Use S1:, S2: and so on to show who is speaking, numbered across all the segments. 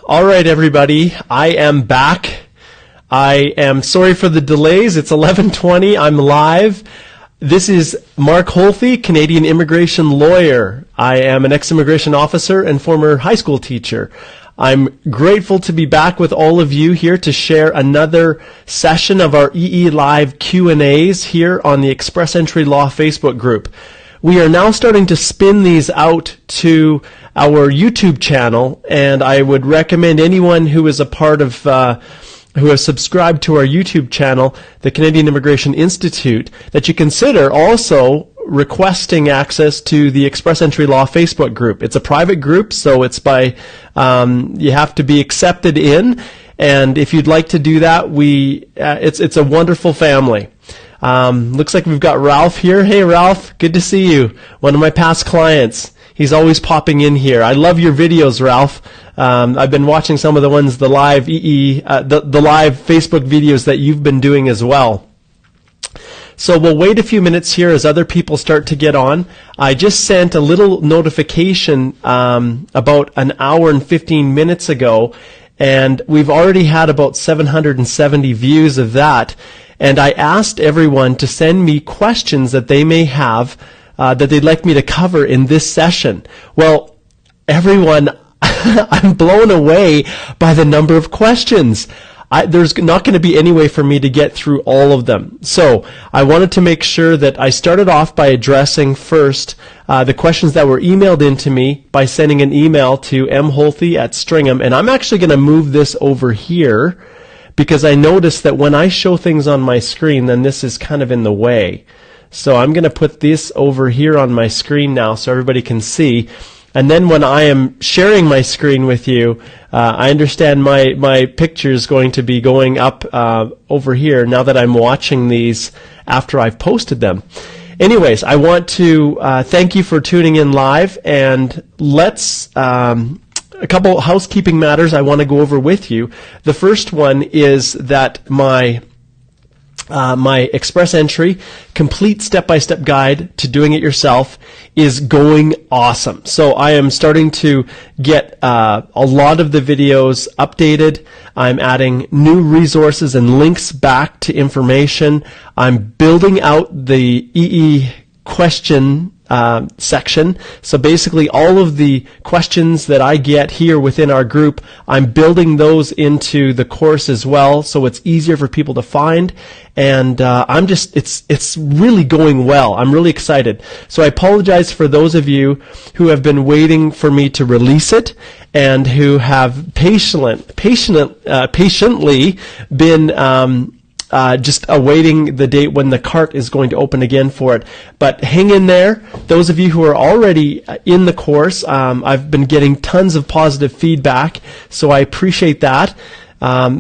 S1: All right, everybody, I am back. I am sorry for the delays. It's 11:20. I'm live. This is Mark Holthe, Canadian immigration lawyer. I am an ex-immigration officer and former high school teacher. I'm grateful to be back with all of you here to share another session of our EE Live Q&As here on the Express Entry Law Facebook group. We are now starting to spin these out to our YouTube channel, and I would recommend anyone who is a part of who has subscribed to our YouTube channel, the Canadian Immigration Institute, that you consider also requesting access to the Express Entry Law Facebook group. It's a private group, so it's by you have to be accepted in, and if you'd like to do that, it's a wonderful family. Looks like we've got Ralph here. Hey, Ralph, good to see you. One of my past clients. He's always popping in here. I love your videos, Ralph. I've been watching some of the ones, the live the live Facebook videos that you've been doing as well. So we'll wait a few minutes here as other people start to get on. I just sent a little notification about an hour and 15 minutes ago, and we've already had about 770 views of that. And I asked everyone to send me questions that they may have that they'd like me to cover in this session. Well, everyone, I'm blown away by the number of questions. There's not going to be any way for me to get through all of them. So I wanted to make sure that I started off by addressing first the questions that were emailed in to me by sending an email to mholthe@Stringham. And I'm actually going to move this over here because I noticed that when I show things on my screen, then this is kind of in the way. So I'm going to put this over here on my screen now so everybody can see. And then when I am sharing my screen with you, I understand my picture is going to be going up over here now that I'm watching these after I've posted them. Anyways, I want to thank you for tuning in live, and let's a couple housekeeping matters I want to go over with you. The first one is that my Express Entry complete step-by-step guide to doing it yourself is going awesome. So I am starting to get a lot of the videos updated. I'm adding new resources and links back to information. I'm building out the EE question section. So basically all of the questions that I get here within our group, I'm building those into the course as well, so it's easier for people to find. And it's really going well. I'm really excited. So I apologize for those of you who have been waiting for me to release it and who have patiently been just awaiting the date when the cart is going to open again for it. But hang in there. Those of you who are already in the course, I've been getting tons of positive feedback, so I appreciate that.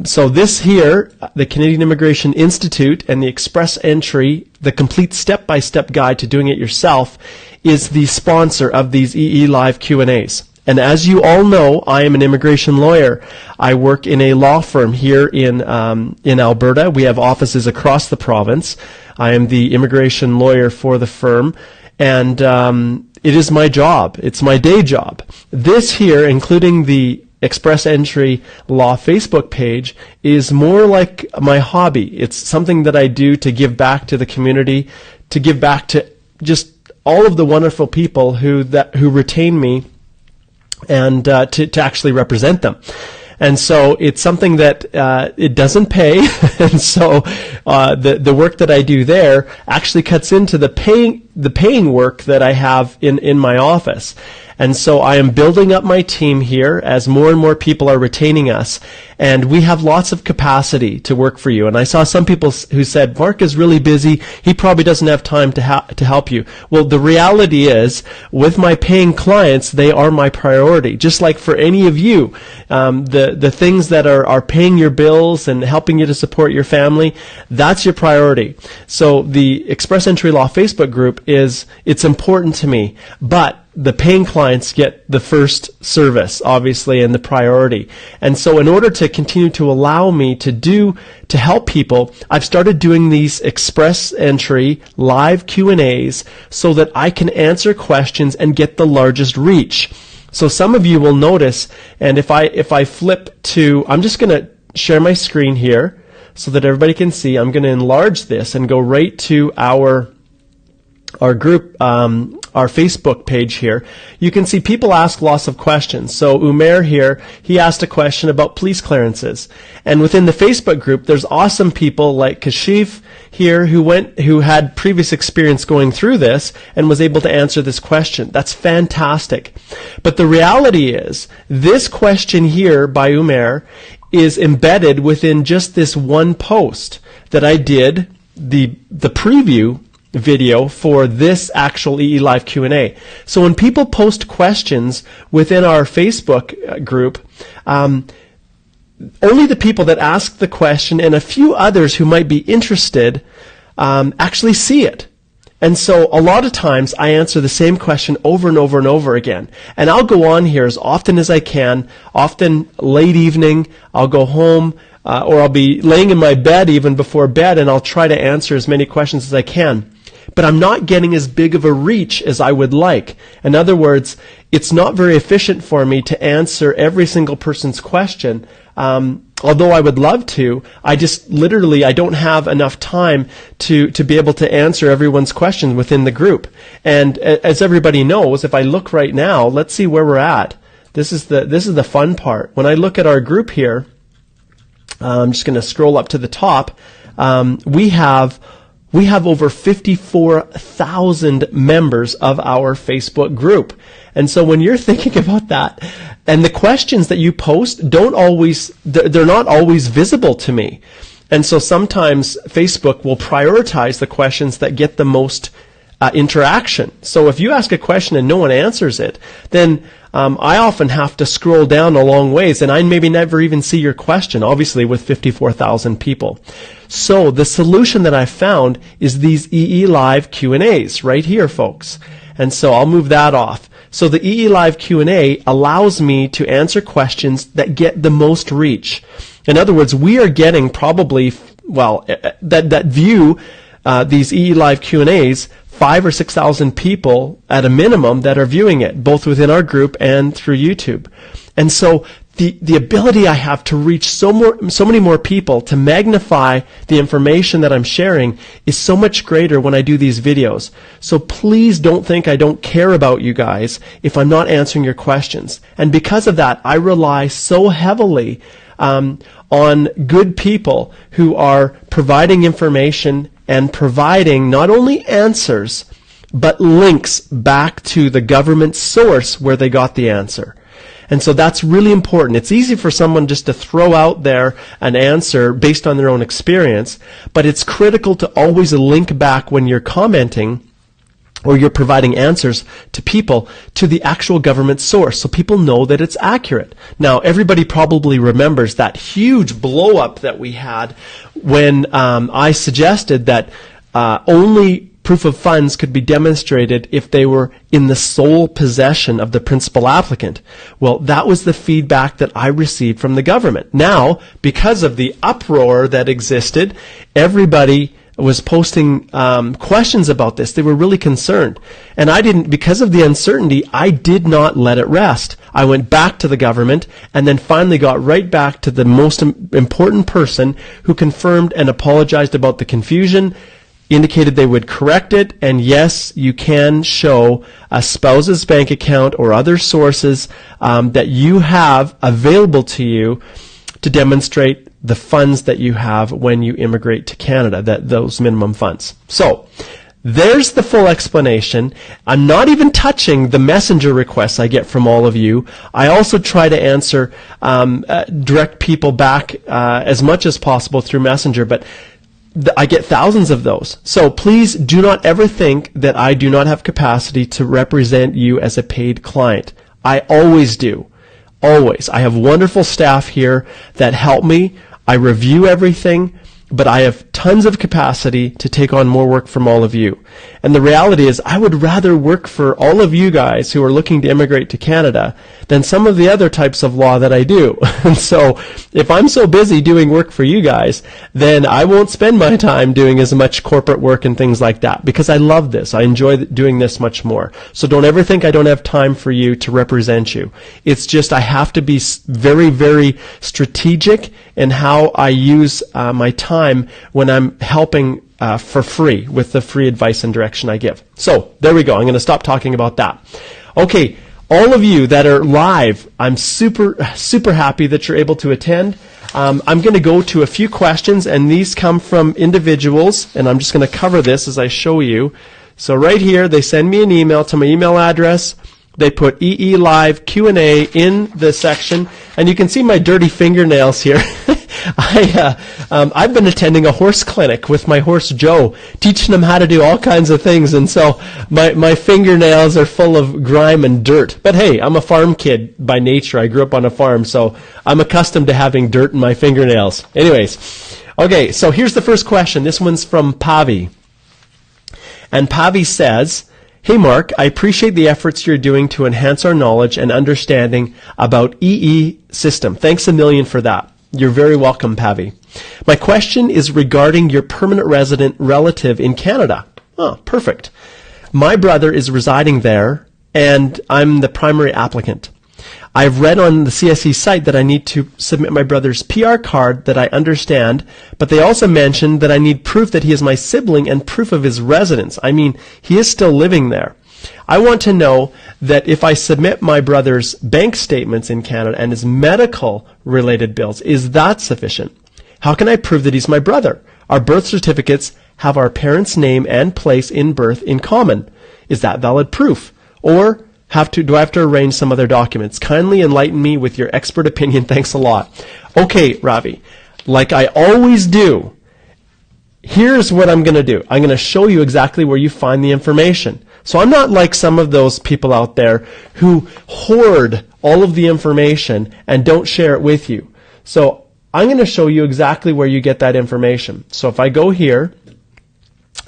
S1: So this here, the Canadian Immigration Institute and the Express Entry, the complete step-by-step guide to doing it yourself, is the sponsor of these EE Live Q&As. And as you all know, I am an immigration lawyer. I work in a law firm here in Alberta. We have offices across the province. I am the immigration lawyer for the firm, and it is my job. It's my day job. This here, including the Express Entry Law Facebook page, is more like my hobby. It's something that I do to give back to the community, to give back to just all of the wonderful people who retain me, and to actually represent them. And so it's something that it doesn't pay, and so the work that I do there actually cuts into the paying work that I have in my office. And so I am building up my team here as more and more people are retaining us, and we have lots of capacity to work for you. And I saw some people who said, Mark is really busy, he probably doesn't have time to help you. Well, the reality is, with my paying clients, they are my priority. Just like for any of you, the things that are paying your bills and helping you to support your family, that's your priority. So the Express Entry Law Facebook group it's important to me, but the paying clients get the first service, obviously, and the priority. And so in order to continue to allow me to help people, I've started doing these Express Entry live Q&As so that I can answer questions and get the largest reach. So some of you will notice, and if I flip to, I'm just going to share my screen here so that everybody can see. I'm going to enlarge this and go right to our group, our Facebook page here. You can see people ask lots of questions. So Umair here, he asked a question about police clearances. And within the Facebook group, there's awesome people like Kashif here who had previous experience going through this and was able to answer this question. That's fantastic. But the reality is, this question here by Umair is embedded within just this one post that I did, the preview video for this actual EE Live Q&A. So when people post questions within our Facebook group, only the people that ask the question and a few others who might be interested actually see it. And so a lot of times I answer the same question over and over and over again. And I'll go on here as often as I can, often late evening, I'll go home, or I'll be laying in my bed even before bed, and I'll try to answer as many questions as I can. But I'm not getting as big of a reach as I would like. In other words, it's not very efficient for me to answer every single person's question. Although I would love to, I don't have enough time to be able to answer everyone's questions within the group. And as everybody knows, if I look right now, let's see where we're at. This is the fun part. When I look at our group here, I'm just going to scroll up to the top. We have over 54,000 members of our Facebook group. And so when you're thinking about that, and the questions that you post they're not always visible to me. And so sometimes Facebook will prioritize the questions that get the most interaction. So if you ask a question and no one answers it, then I often have to scroll down a long ways, and I maybe never even see your question, obviously with 54,000 people. So the solution that I found is these EE Live Q&As right here, folks. And so I'll move that off. So the EE Live Q&A allows me to answer questions that get the most reach. In other words, we are getting probably, that view these EE Live Q&As, 5,000 or 6,000 people at a minimum that are viewing it, both within our group and through YouTube. And so the ability I have to reach so many more people, to magnify the information that I'm sharing, is so much greater when I do these videos. So please don't think I don't care about you guys if I'm not answering your questions. And because of that, I rely so heavily on good people who are providing information and providing not only answers, but links back to the government source where they got the answer. And so that's really important. It's easy for someone just to throw out there an answer based on their own experience, but it's critical to always link back when you're commenting or you're providing answers to people to the actual government source so people know that it's accurate. Now, everybody probably remembers that huge blow up that we had when I suggested that only proof of funds could be demonstrated if they were in the sole possession of the principal applicant. Well, that was the feedback that I received from the government. Now, because of the uproar that existed, everybody was posting questions about this. They were really concerned. And because of the uncertainty, I did not let it rest. I went back to the government and then finally got right back to the most important person who confirmed and apologized about the confusion, indicated they would correct it, and yes, you can show a spouse's bank account or other sources that you have available to you to demonstrate the funds that you have when you immigrate to Canada, those minimum funds. So there's the full explanation. I'm not even touching the messenger requests I get from all of you. I also try to answer, direct people back as much as possible through messenger, but I get thousands of those. So please do not ever think that I do not have capacity to represent you as a paid client. I always do. Always. I have wonderful staff here that help me. I review everything, but I have tons of capacity to take on more work from all of you. And the reality is I would rather work for all of you guys who are looking to immigrate to Canada than some of the other types of law that I do. And so if I'm so busy doing work for you guys, then I won't spend my time doing as much corporate work and things like that because I love this. I enjoy doing this much more. So don't ever think I don't have time for you to represent you. It's just I have to be very, very strategic in how I use my time when I'm helping for free with the free advice and direction I give. So there we go. I'm going to stop talking about that. Okay, all of you that are live, I'm super, super happy that you're able to attend. I'm going to go to a few questions, and these come from individuals, and I'm just going to cover this as I show you. So right here, they send me an email to my email address. They put EE Live Q&A in the section, and you can see my dirty fingernails here. I've been attending a horse clinic with my horse Joe, teaching him how to do all kinds of things, and so my fingernails are full of grime and dirt. But hey, I'm a farm kid by nature. I grew up on a farm, so I'm accustomed to having dirt in my fingernails. Anyways, okay, so here's the first question. This one's from Pavi. And Pavi says, "Hey Mark, I appreciate the efforts you're doing to enhance our knowledge and understanding about EE system. Thanks a million for that." You're very welcome, Pavi. "My question is regarding your permanent resident relative in Canada." Oh, perfect. "My brother is residing there, and I'm the primary applicant. I've read on the CSE site that I need to submit my brother's PR card that I understand, but they also mentioned that I need proof that he is my sibling and proof of his residence. I mean, he is still living there. I want to know that if I submit my brother's bank statements in Canada and his medical related bills, is that sufficient? How can I prove that he's my brother? Our birth certificates have our parents' name and place in birth in common. Is that valid proof? Or do I have to arrange some other documents? Kindly enlighten me with your expert opinion. Thanks a lot." Okay, Ravi, like I always do, here's what I'm going to do. I'm going to show you exactly where you find the information. So I'm not like some of those people out there who hoard all of the information and don't share it with you. So I'm going to show you exactly where you get that information. So if I go here,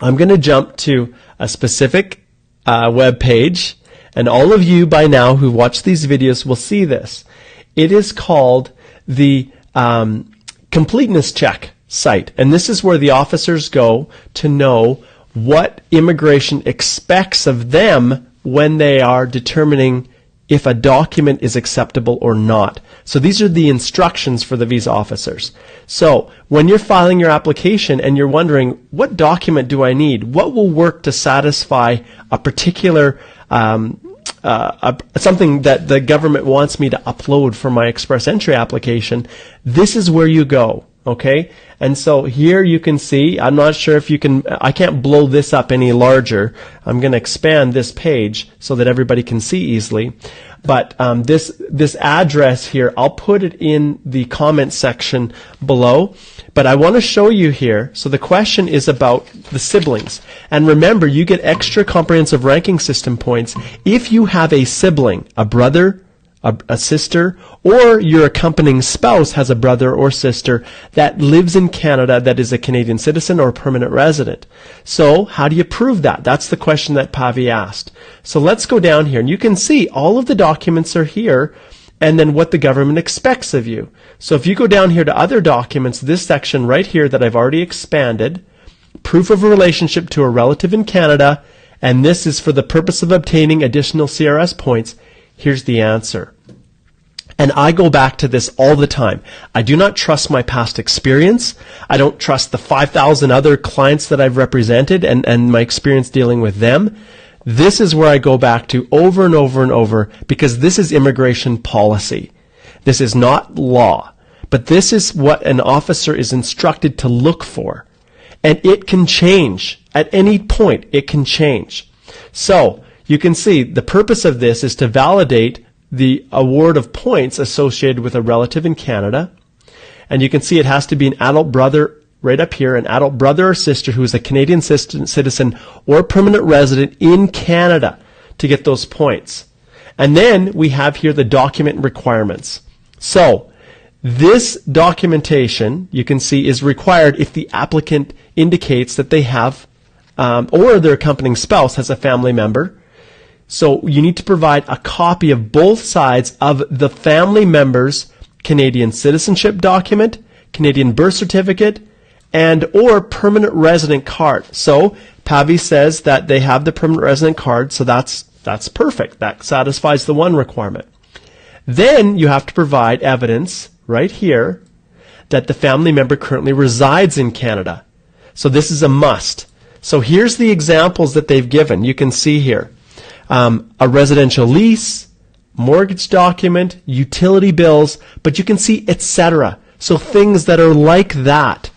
S1: I'm going to jump to a specific web page, and all of you by now who watch these videos will see this. It is called the completeness check site, and this is where the officers go to know what immigration expects of them when they are determining if a document is acceptable or not. So these are the instructions for the visa officers. So when you're filing your application and you're wondering, what document do I need? What will work to satisfy a particular something that the government wants me to upload for my express entry application, this is where you go. Okay, and so here you can see, I'm not sure if you can, I can't blow this up any larger. I'm going to expand this page so that everybody can see easily. But this address here, I'll put it in the comment section below. But I want to show you here, so the question is about the siblings. And remember, you get extra comprehensive ranking system points if you have a sibling, a brother, a sister, or your accompanying spouse has a brother or sister that lives in Canada that is a Canadian citizen or permanent resident. So how do you prove that? That's the question that Pavi asked. So let's go down here, and you can see all of the documents are here, and then what the government expects of you. So if you go down here to other documents, this section right here that I've already expanded, proof of a relationship to a relative in Canada, and this is for the purpose of obtaining additional CRS points. Here's the answer. And I go back to this all the time. I do not trust my past experience. I don't trust the 5,000 other clients that I've represented and my experience dealing with them. This is where I go back to over and over and over, because this is immigration policy. This is not law, but this is what an officer is instructed to look for. And it can change. At any point, it can change. So you can see the purpose of this is to validate the award of points associated with a relative in Canada. And you can see it has to be an adult brother right up here, an adult brother or sister who is a Canadian citizen or permanent resident in Canada to get those points. And then we have here the document requirements. So This documentation, you can see, is required if the applicant indicates that they have, or their accompanying spouse has a family member. So you need to provide a copy of both sides of the family member's Canadian citizenship document, Canadian birth certificate, and or permanent resident card. So Pavi says that they have the permanent resident card, so that's perfect. That satisfies the one requirement. Then you have to provide evidence right here that the family member currently resides in Canada. So this is a must. So here's the examples that they've given. You can see here. A residential lease, mortgage document, utility bills, but you can see etc. So things that are like that.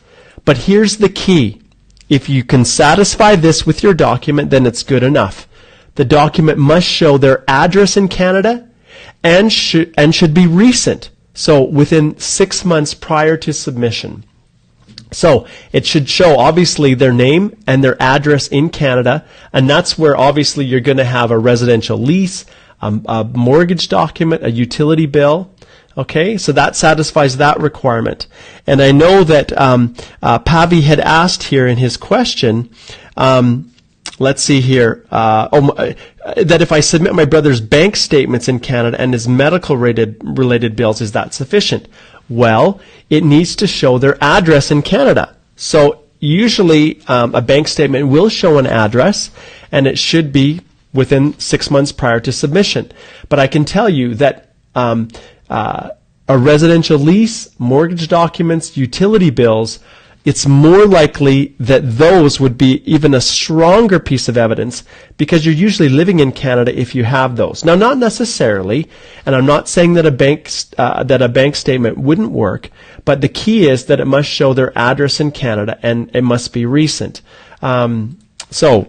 S1: But here's the key. If you can satisfy this with your document, then it's good enough. The document must show their address in Canada and should be recent. So within 6 months prior to submission. So it should show obviously their name and their address in Canada, and that's where obviously you're going to have a residential lease, a mortgage document, a utility bill. Okay, so that satisfies that requirement. And I know that Pavi had asked here in his question, let's see here, that if I submit my brother's bank statements in Canada and his medical related bills, is that sufficient? Well, it needs to show their address in Canada. So usually a bank statement will show an address, and it should be within 6 months prior to submission. But I can tell you that a residential lease, mortgage documents, utility bills, it's more likely that those would be even a stronger piece of evidence because you're usually living in Canada if you have those. Now, not necessarily, and I'm not saying that a bank statement wouldn't work, but the key is that it must show their address in Canada and it must be recent. So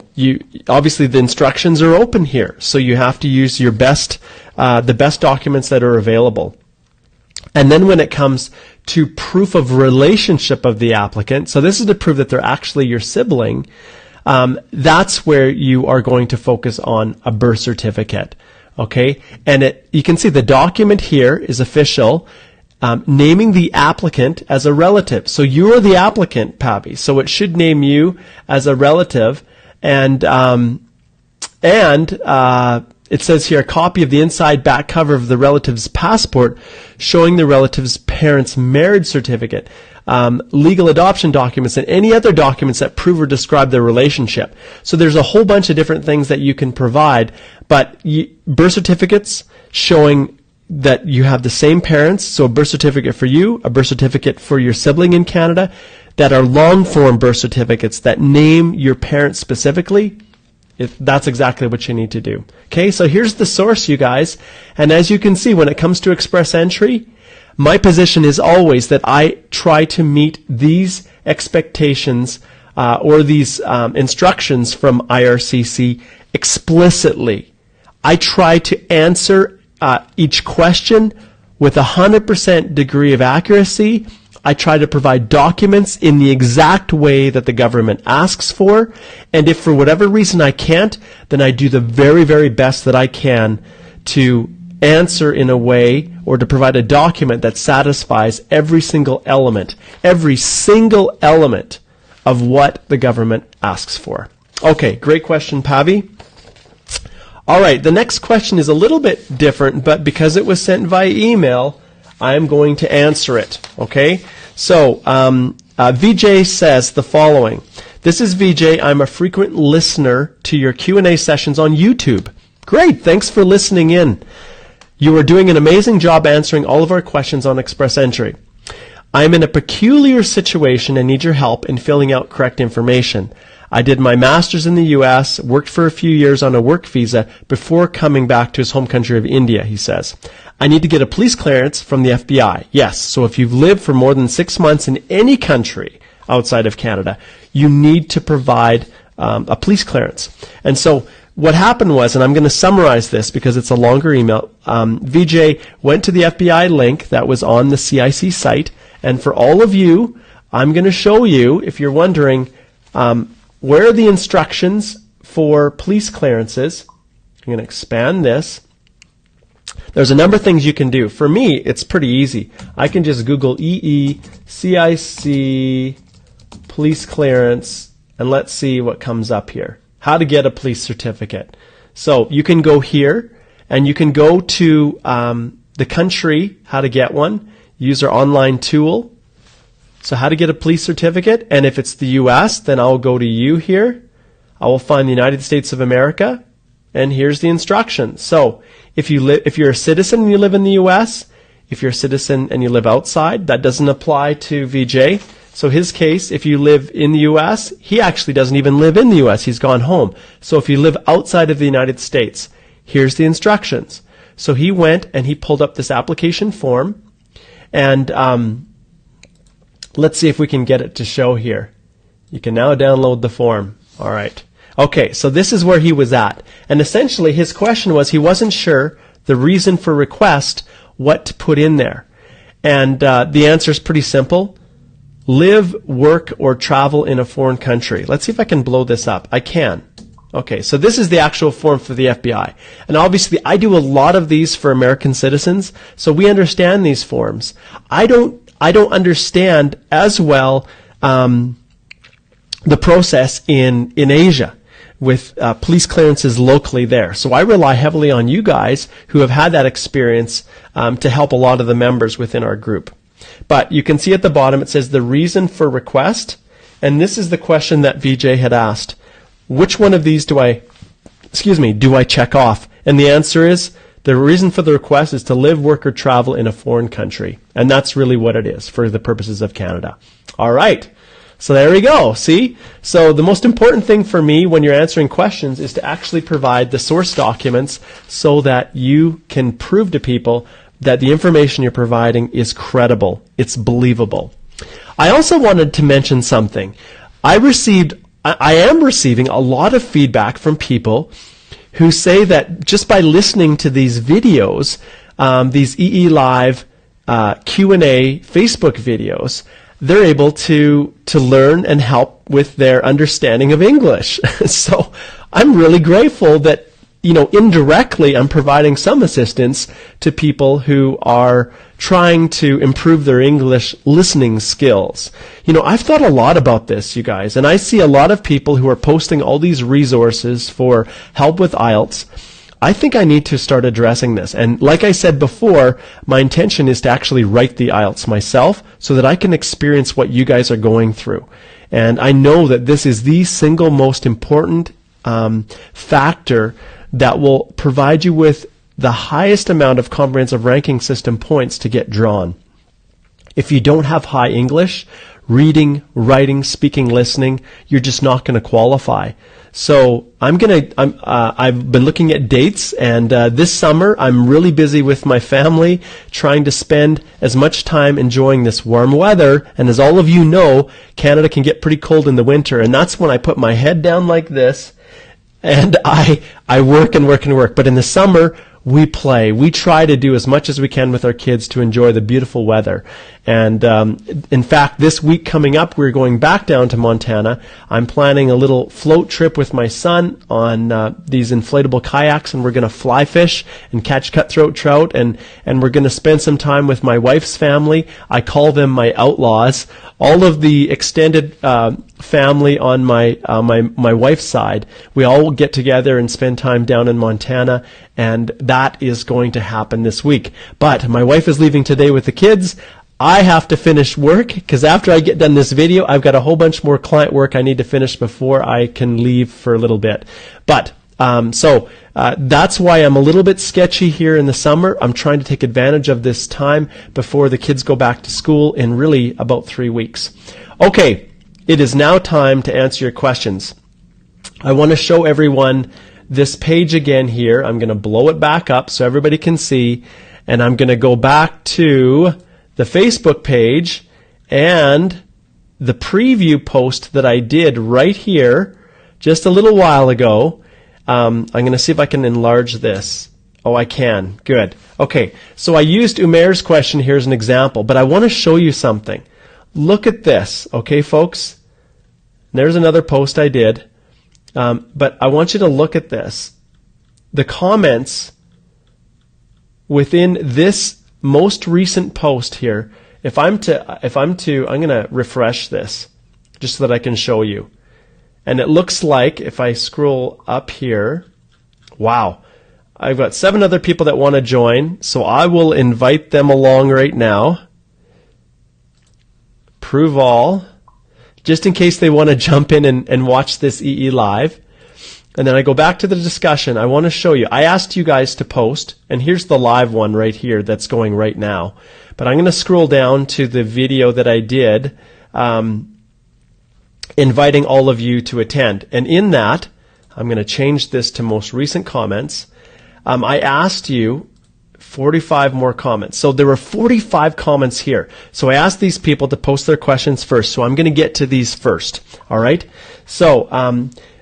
S1: obviously the instructions are open here, so you have to use your the best documents that are available. And then when it comes to proof of relationship of the applicant, so this is to prove that they're actually your sibling, that's where you are going to focus on a birth certificate. Okay? And you can see the document here is official, naming the applicant as a relative. So you are the applicant, Pavi, so it should name you as a relative, and it says here a copy of the inside back cover of the relative's passport showing the relative's parents' marriage certificate, legal adoption documents, and any other documents that prove or describe their relationship. So there's a whole bunch of different things that you can provide, but birth certificates showing that you have the same parents, so a birth certificate for you, a birth certificate for your sibling in Canada, that are long-form birth certificates that name your parents specifically. That's exactly what you need to do. Okay, so here's the source, you guys. And as you can see, when it comes to express entry, my position is always that I try to meet these expectations or these instructions from IRCC explicitly. I try to answer each question with 100% degree of accuracy. I try to provide documents in the exact way that the government asks for, and if for whatever reason I can't, then I do the very, very best that I can to answer in a way or to provide a document that satisfies every single element of what the government asks for. Okay, great question, Pavi. All right, the next question is a little bit different, but because it was sent via email, I'm going to answer it, okay? So, VJ says the following. This is VJ. I'm a frequent listener to your Q&A sessions on YouTube. Great, thanks for listening in. You are doing an amazing job answering all of our questions on express entry. I'm in a peculiar situation and need your help in filling out correct information. I did my master's in the U.S., worked for a few years on a work visa before coming back to his home country of India, he says. I need to get a police clearance from the FBI. Yes, so if you've lived for more than 6 months in any country outside of Canada, you need to provide a police clearance. And so what happened was, and I'm going to summarize this because it's a longer email, VJ went to the FBI link that was on the CIC site, and for all of you, I'm going to show you, if you're wondering, where are the instructions for police clearances. I'm going to expand this. There's a number of things you can do. For me, it's pretty easy. I can just Google EECIC police clearance, and let's see what comes up here. How to get a police certificate. So you can go here, and you can go to the country, how to get one, use our online tool. So how to get a police certificate, and if it's the U.S., then I'll go to U here. I will find the United States of America, and here's the instructions. So if you're a citizen and you live in the U.S., if you're a citizen and you live outside, that doesn't apply to VJ. So his case, if you live in the U.S., he actually doesn't even live in the U.S. He's gone home. So if you live outside of the United States, here's the instructions. So he went and he pulled up this application form, and let's see if we can get it to show here. You can now download the form. All right. Okay, so this is where he was at. And essentially his question was he wasn't sure the reason for request, what to put in there. And the answer is pretty simple. Live, work, or travel in a foreign country. Let's see if I can blow this up. I can. Okay, so this is the actual form for the FBI. And obviously I do a lot of these for American citizens, so we understand these forms. I don't understand as well the process in Asia with police clearances locally there. So I rely heavily on you guys who have had that experience to help a lot of the members within our group. But you can see at the bottom it says the reason for request, and this is the question that VJ had asked. Which one of these do I check off? And the answer is the reason for the request is to live, work, or travel in a foreign country. And that's really what it is for the purposes of Canada. All right. So there we go. See? So the most important thing for me when you're answering questions is to actually provide the source documents so that you can prove to people that the information you're providing is credible. It's believable. I also wanted to mention something. I am receiving a lot of feedback from people who say that just by listening to these videos, these EE Live Q&A Facebook videos, they're able to learn and help with their understanding of English. So I'm really grateful that, indirectly I'm providing some assistance to people who are trying to improve their English listening skills. I've thought a lot about this, you guys, and I see a lot of people who are posting all these resources for help with IELTS. I think I need to start addressing this. And like I said before, my intention is to actually write the IELTS myself so that I can experience what you guys are going through. And I know that this is the single most important factor that will provide you with the highest amount of comprehensive ranking system points to get drawn. If you don't have high English, reading, writing, speaking, listening, you're just not going to qualify. So I've been looking at dates, and this summer I'm really busy with my family, trying to spend as much time enjoying this warm weather. And as all of you know, Canada can get pretty cold in the winter, and that's when I put my head down like this, and I work and work and work. But in the summer, we play. We try to do as much as we can with our kids to enjoy the beautiful weather. And in fact, this week coming up, we're going back down to Montana. I'm planning a little float trip with my son on these inflatable kayaks, and we're going to fly fish and catch cutthroat trout, and we're going to spend some time with my wife's family. I call them my outlaws. All of the extended family on my wife's side, we all get together and spend time down in Montana, and that is going to happen this week. But my wife is leaving today with the kids. I have to finish work because after I get done this video, I've got a whole bunch more client work I need to finish before I can leave for a little bit. But that's why I'm a little bit sketchy here in the summer. I'm trying to take advantage of this time before the kids go back to school in really about 3 weeks. Okay, it is now time to answer your questions. I want to show everyone this page again here. I'm going to blow it back up so everybody can see, and I'm going to go back to the Facebook page and the preview post that I did right here just a little while ago. I'm going to see if I can enlarge this. Oh, I can. Good. Okay, so I used Umair's question here as an example, but I want to show you something. Look at this, okay, folks? There's another post I did, but I want you to look at this. The comments within this most recent post here, I'm going to refresh this just so that I can show you. And it looks like if I scroll up here, wow, I've got 7 other people that want to join, so I will invite them along right now. Approve all, just in case they want to jump in and watch this EE live. And then I go back to the discussion. I want to show you. I asked you guys to post, and here's the live one right here that's going right now. But I'm going to scroll down to the video that I did inviting all of you to attend. And in that, I'm going to change this to most recent comments. I asked you 45 more comments. So there were 45 comments here. So I asked these people to post their questions first. So I'm going to get to these first. All right. So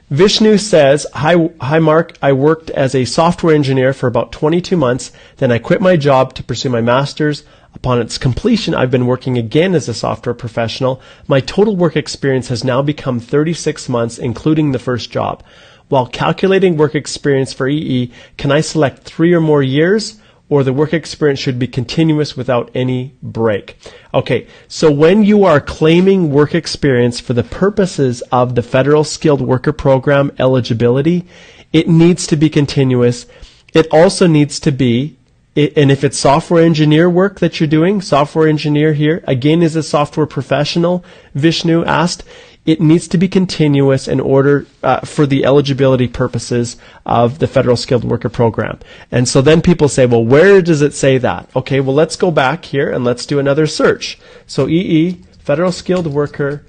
S1: Vishnu says, hi Mark, I worked as a software engineer for about 22 months. Then I quit my job to pursue my master's. Upon its completion, I've been working again as a software professional. My total work experience has now become 36 months, including the first job. While calculating work experience for EE, can I select 3 or more years, or the work experience should be continuous without any break? Okay, so when you are claiming work experience for the purposes of the Federal Skilled Worker Program eligibility, it needs to be continuous. It also needs to be, and if it's software engineer work that you're doing, software engineer here, again is a software professional, Vishnu asked, it needs to be continuous in order for the eligibility purposes of the Federal Skilled Worker Program. And so then people say, well, where does it say that? Okay, well, let's go back here and let's do another search. So EE, Federal Skilled Worker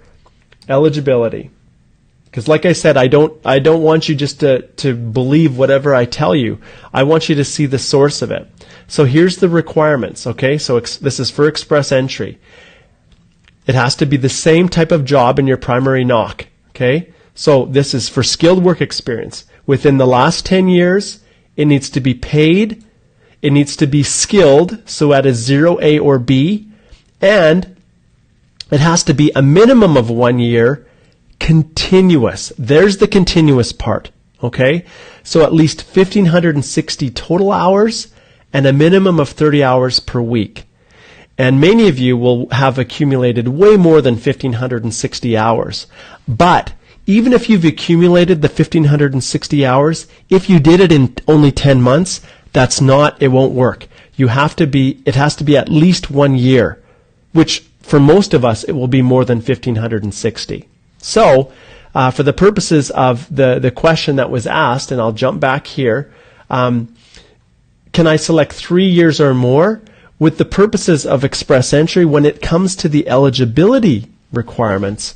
S1: eligibility. Because like I said, I don't want you just to believe whatever I tell you. I want you to see the source of it. So here's the requirements, okay? So this is for express entry. It has to be the same type of job in your primary knock, okay? So this is for skilled work experience. Within the last 10 years, it needs to be paid, it needs to be skilled, so at a 0A or B, and it has to be a minimum of 1 year continuous. There's the continuous part, okay? So at least 1,560 total hours and a minimum of 30 hours per week. And many of you will have accumulated way more than 1,560 hours. But even if you've accumulated the 1,560 hours, if you did it in only 10 months, it won't work. It has to be at least 1 year, which for most of us, it will be more than 1,560. So, for the purposes of the question that was asked, and I'll jump back here, can I select 3 years or more? With the purposes of express entry, when it comes to the eligibility requirements,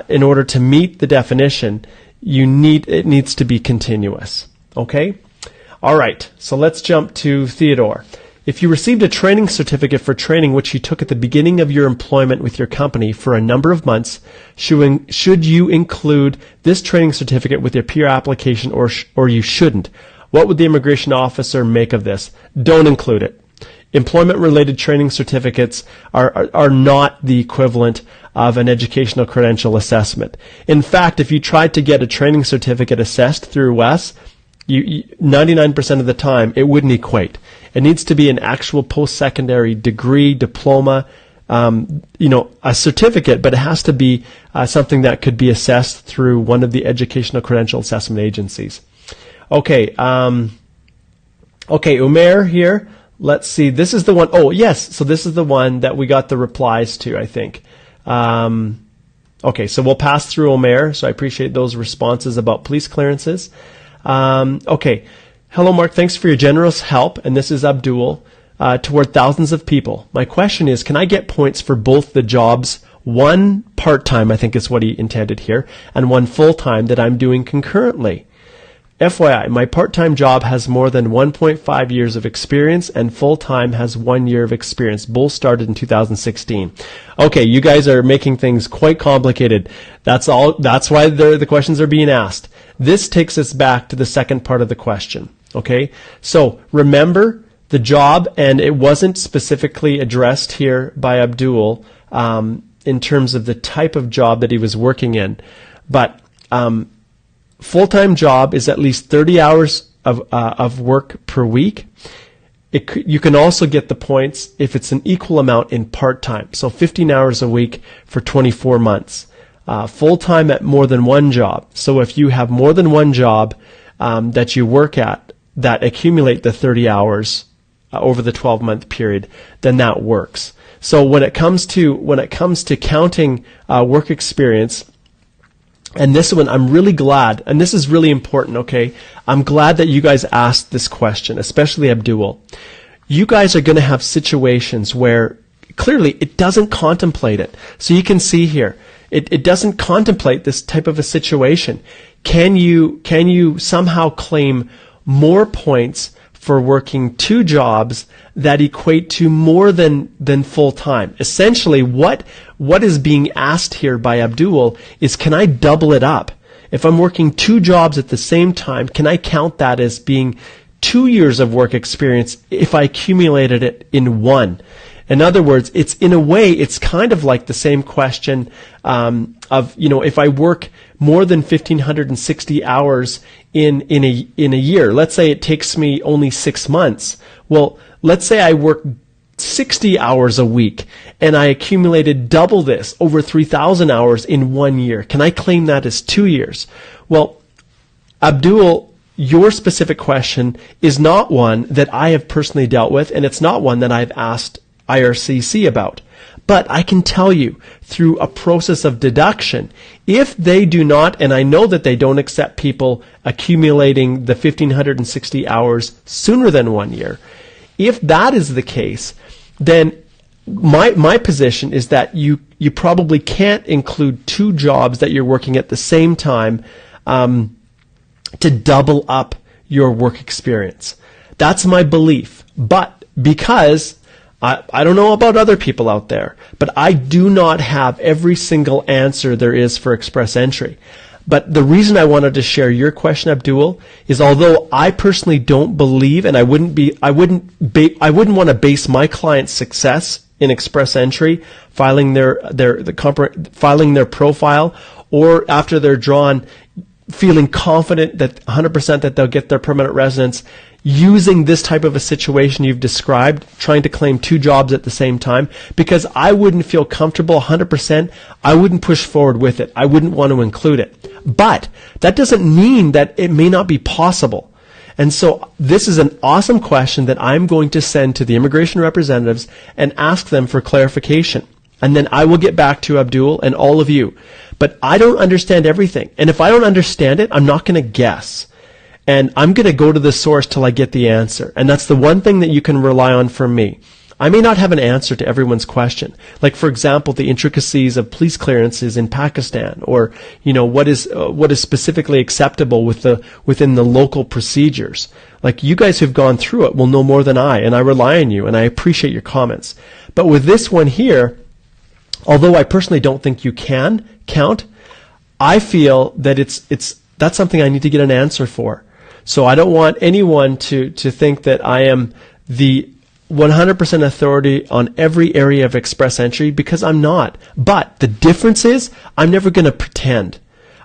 S1: in order to meet the definition, it needs to be continuous. Okay? All right, so let's jump to Theodore. If you received a training certificate for training which you took at the beginning of your employment with your company for a number of months, should you include this training certificate with your peer application or you shouldn't? What would the immigration officer make of this? Don't include it. Employment-related training certificates are not the equivalent of an educational credential assessment. In fact, if you tried to get a training certificate assessed through WES, 99% of the time, it wouldn't equate. It needs to be an actual post-secondary degree, diploma, a certificate, but it has to be something that could be assessed through one of the educational credential assessment agencies. Okay, Umair here. Let's see. This is the one. Oh, yes. So this is the one that we got the replies to, I think. Okay, so we'll pass through Umair. So I appreciate those responses about police clearances. Okay. Hello, Mark. Thanks for your generous help. And this is Abdul, toward thousands of people. My question is, can I get points for both the jobs, one part-time, I think is what he intended here, and one full-time that I'm doing concurrently? FYI, my part-time job has more than 1.5 years of experience and full-time has 1 year of experience. Both started in 2016. Okay, you guys are making things quite complicated. That's why the questions are being asked. This takes us back to the second part of the question. Okay, so remember the job, and it wasn't specifically addressed here by Abdul in terms of the type of job that he was working in, but full-time job is at least 30 hours of work per week. you can also get the points if it's an equal amount in part-time. So 15 hours a week for 24 months. Full-time at more than one job. So if you have more than one job that you work at that accumulate the 30 hours over the 12-month period, then that works. So when it comes to counting work experience, and this one, I'm really glad, and this is really important, okay? I'm glad that you guys asked this question, especially Abdul. You guys are going to have situations where clearly it doesn't contemplate it. So you can see here, it doesn't contemplate this type of a situation. Can you somehow claim more points for working two jobs that equate to more than full time? Essentially, what is being asked here by Abdul is, can I double it up? If I'm working two jobs at the same time, can I count that as being 2 years of work experience if I accumulated it in one? In other words, it's in a way, it's kind of like the same question of, if I work more than 1,560 hours in a year, let's say it takes me only 6 months. Well, let's say I work 60 hours a week and I accumulated double this, over 3,000 hours in 1 year. Can I claim that as 2 years? Well, Abdul, your specific question is not one that I have personally dealt with, and it's not one that I've asked IRCC about. But I can tell you, through a process of deduction, if they do not, and I know that they don't accept people accumulating the 1,560 hours sooner than 1 year, if that is the case, then my position is that you probably can't include two jobs that you're working at the same time to double up your work experience. That's my belief. But because I don't know about other people out there, but I do not have every single answer there is for express entry. But the reason I wanted to share your question, Abdul, is although I personally don't believe, and I wouldn't want to base my client's success in express entry, filing their profile, or after they're drawn, feeling confident that 100% that they'll get their permanent residence, using this type of a situation you've described, trying to claim two jobs at the same time, because I wouldn't feel comfortable 100%. I wouldn't push forward with it. I wouldn't want to include it. But that doesn't mean that it may not be possible. And so this is an awesome question that I'm going to send to the immigration representatives and ask them for clarification. And then I will get back to Abdul and all of you. But I don't understand everything. And if I don't understand it, I'm not going to guess. And I'm going to go to the source till I get the answer. And that's the one thing that you can rely on from me. I may not have an answer to everyone's question. Like, for example, the intricacies of police clearances in Pakistan, or, what is specifically acceptable within the local procedures. Like, you guys who've gone through it will know more than I, and I rely on you, and I appreciate your comments. But with this one here, although I personally don't think you can count, I feel that that's something I need to get an answer for. So I don't want anyone to think that I am the 100% authority on every area of express entry, because I'm not. But the difference is, I'm never going to pretend.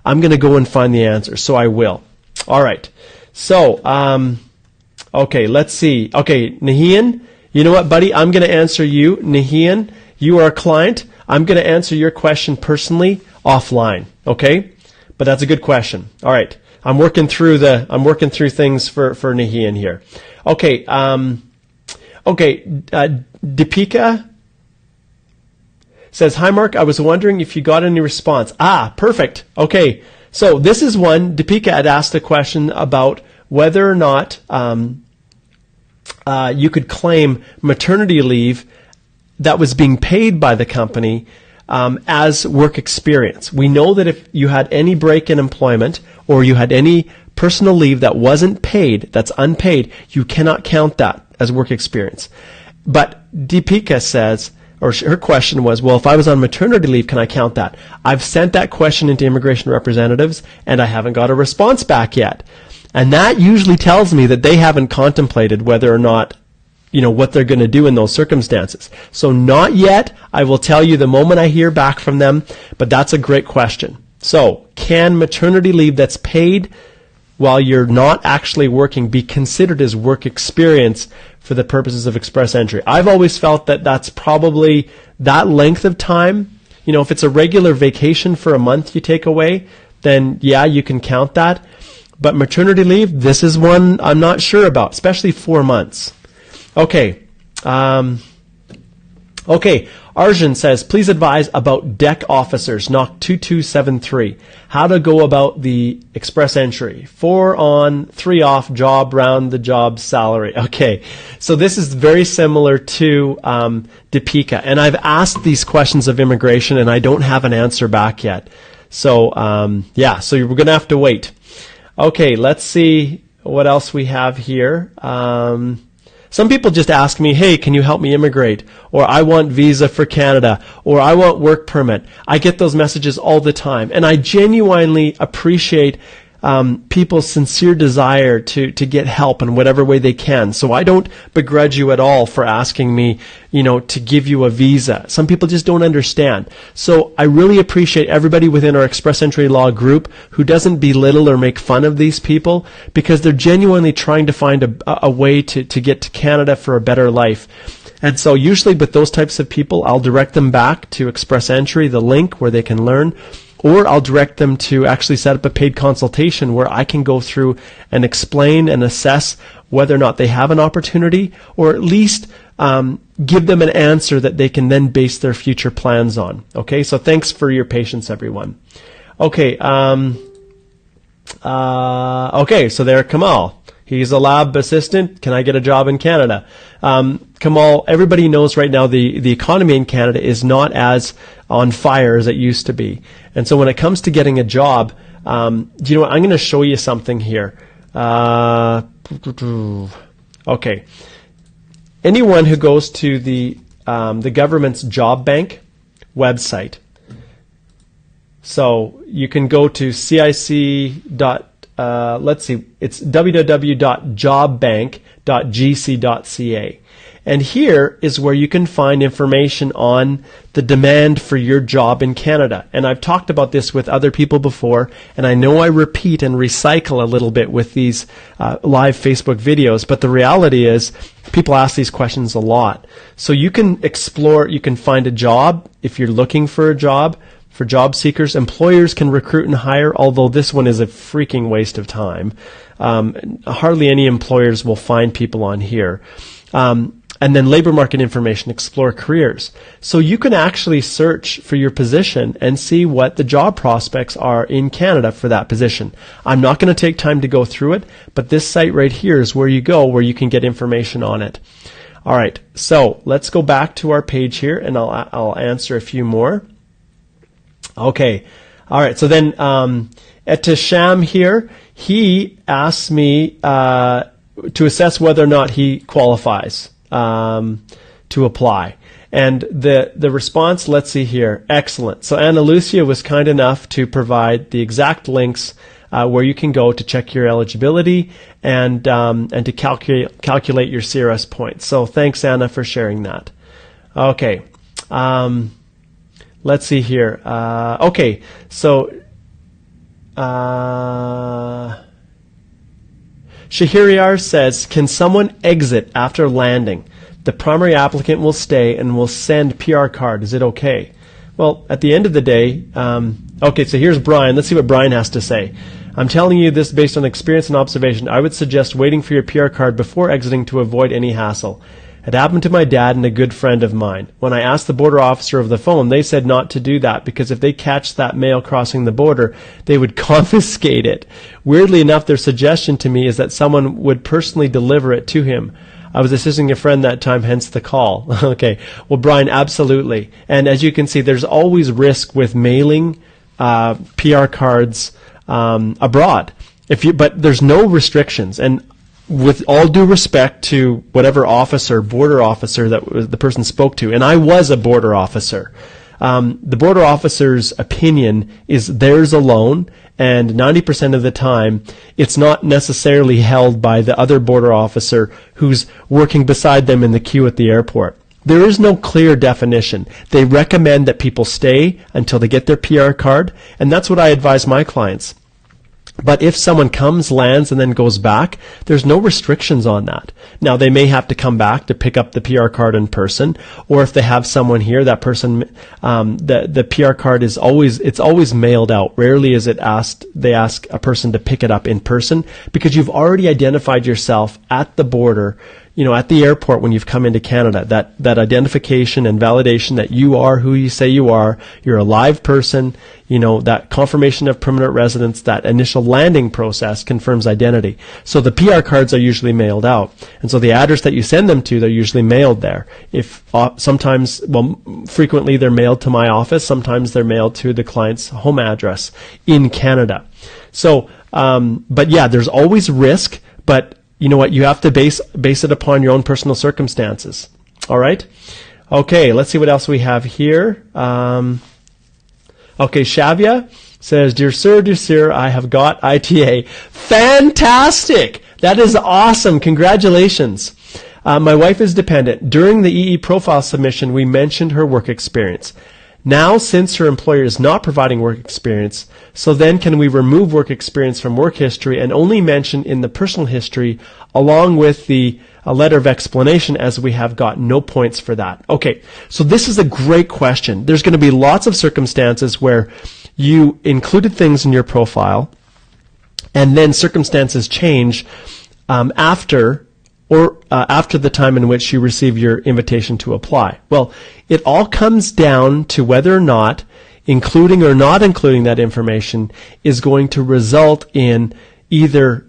S1: I'm going to go and find the answer. So I will. All right. So, okay, let's see. Okay, Nahian, you know what, buddy? I'm going to answer you. Nahian, you are a client. I'm going to answer your question personally offline. Okay? But that's a good question. All right. I'm working through things for Nahian here. Okay. Deepika says, "Hi, Mark. I was wondering if you got any response." Perfect. Okay. So this is one. Deepika had asked a question about whether or not you could claim maternity leave that was being paid by the company as work experience. We know that if you had any break in employment, or you had any personal leave that wasn't paid, that's unpaid, you cannot count that as work experience. But Deepika says, or her question was, well, if I was on maternity leave, can I count that? I've sent that question into immigration representatives, and I haven't got a response back yet. And that usually tells me that they haven't contemplated whether or not, what they're going to do in those circumstances. So not yet. I will tell you the moment I hear back from them, but that's a great question. So, can maternity leave that's paid while you're not actually working be considered as work experience for the purposes of express entry. I've always felt that that's probably that length of time. You know, if it's a regular vacation for a month you take away, then yeah, you can count that. But maternity leave, this is one I'm not sure about, especially 4 months. Okay. Okay. Arjun says, please advise about deck officers, knock 2273. How to go about the express entry. 4 on, 3 off, job, round the job salary. Okay. So this is very similar to Deepika. And I've asked these questions of immigration and I don't have an answer back yet. So, yeah, so we're going to have to wait. Okay, let's see what else we have here. Some people just ask me, hey, can you help me immigrate? Or I want visa for Canada. Or I want work permit. I get those messages all the time. And I genuinely appreciate people's sincere desire to get help in whatever way they can. So I don't begrudge you at all for asking me, you know, to give you a visa. Some people just don't understand. So I really appreciate everybody within our Express Entry Law group who doesn't belittle or make fun of these people, because they're genuinely trying to find a way to get to Canada for a better life. And so usually with those types of people, I'll direct them back to Express Entry, the link where they can learn, or I'll direct them to actually set up a paid consultation where I can go through and explain and assess whether or not they have an opportunity, or at least give them an answer that they can then base their future plans on. Okay, so thanks for your patience, everyone. Okay, okay, so there, Kamal. He's a lab assistant. Can I get a job in Canada? Kamal, everybody knows right now the economy in Canada is not as on fire as it used to be. And so when it comes to getting a job, do you know what? I'm going to show you something here. Okay. Anyone who goes to the government's job bank website, so you can go to CIC. Let's see, it's www.jobbank.gc.ca. And here is where you can find information on the demand for your job in Canada. And I've talked about this with other people before, and I know I repeat and recycle a little bit with these live Facebook videos, but the reality is people ask these questions a lot. So you can explore, you can find a job if you're looking for a job. For job seekers, employers can recruit and hire, although this one is a freaking waste of time. Hardly any employers will find people on here. And then labor market information, explore careers. So you can actually search for your position and see what the job prospects are in Canada for that position. I'm not going to take time to go through it, but this site right here is where you go, where you can get information on it. All right, so let's go back to our page here, and I'll answer a few more. Okay, all right, so then Etisham here, he asked me to assess whether or not he qualifies to apply. And the response, let's see here, excellent. So Ana Lucia was kind enough to provide the exact links where you can go to check your eligibility and to calculate your CRS points. So thanks, Anna, for sharing that. Okay. Let's see here. Okay, so Shahiriar says, can someone exit after landing? The primary applicant will stay and will send PR card. Is it okay? Well, at the end of the day, okay, so here's Brian. Let's see what Brian has to say. I'm telling you this based on experience and observation. I would suggest waiting for your PR card before exiting to avoid any hassle. It happened to my dad and a good friend of mine. When I asked the border officer over the phone, they said not to do that because if they catch that male crossing the border, they would confiscate it. Weirdly enough, their suggestion to me is that someone would personally deliver it to him. I was assisting a friend that time, hence the call. Okay. Well, Brian, absolutely. And as you can see, there's always risk with mailing PR cards abroad. But there's no restrictions. And with all due respect to whatever border officer that the person spoke to, and I was a border officer, the border officer's opinion is theirs alone, and 90% of the time, it's not necessarily held by the other border officer who's working beside them in the queue at the airport. There is no clear definition. They recommend that people stay until they get their PR card, and that's what I advise my clients. But if someone comes, lands, and then goes back, there's no restrictions on that. Now, they may have to come back to pick up the PR card in person, or if they have someone here, that person, the PR card is always mailed out. Rarely is it they ask a person to pick it up in person, because you've already identified yourself at the border, at the airport when you've come into Canada. That identification and validation that you are who you say you are, you're a live person, that confirmation of permanent residence, that initial landing process confirms identity. So the PR cards are usually mailed out. And so the address that you send them to, they're usually mailed there. Frequently they're mailed to my office, sometimes they're mailed to the client's home address in Canada. So, but yeah, there's always risk, but you know what? You have to base it upon your own personal circumstances. All right? Okay, let's see what else we have here. Okay, Shavia says, Dear Sir, I have got ITA. Fantastic! That is awesome. Congratulations. My wife is dependent. During the EE profile submission, we mentioned her work experience. Now, since her employer is not providing work experience, so then can we remove work experience from work history and only mention in the personal history along with a letter of explanation, as we have got no points for that? Okay, so this is a great question. There's going to be lots of circumstances where you included things in your profile and then circumstances change after the time in which you receive your invitation to apply. Well, it all comes down to whether or not including or not including that information is going to result in either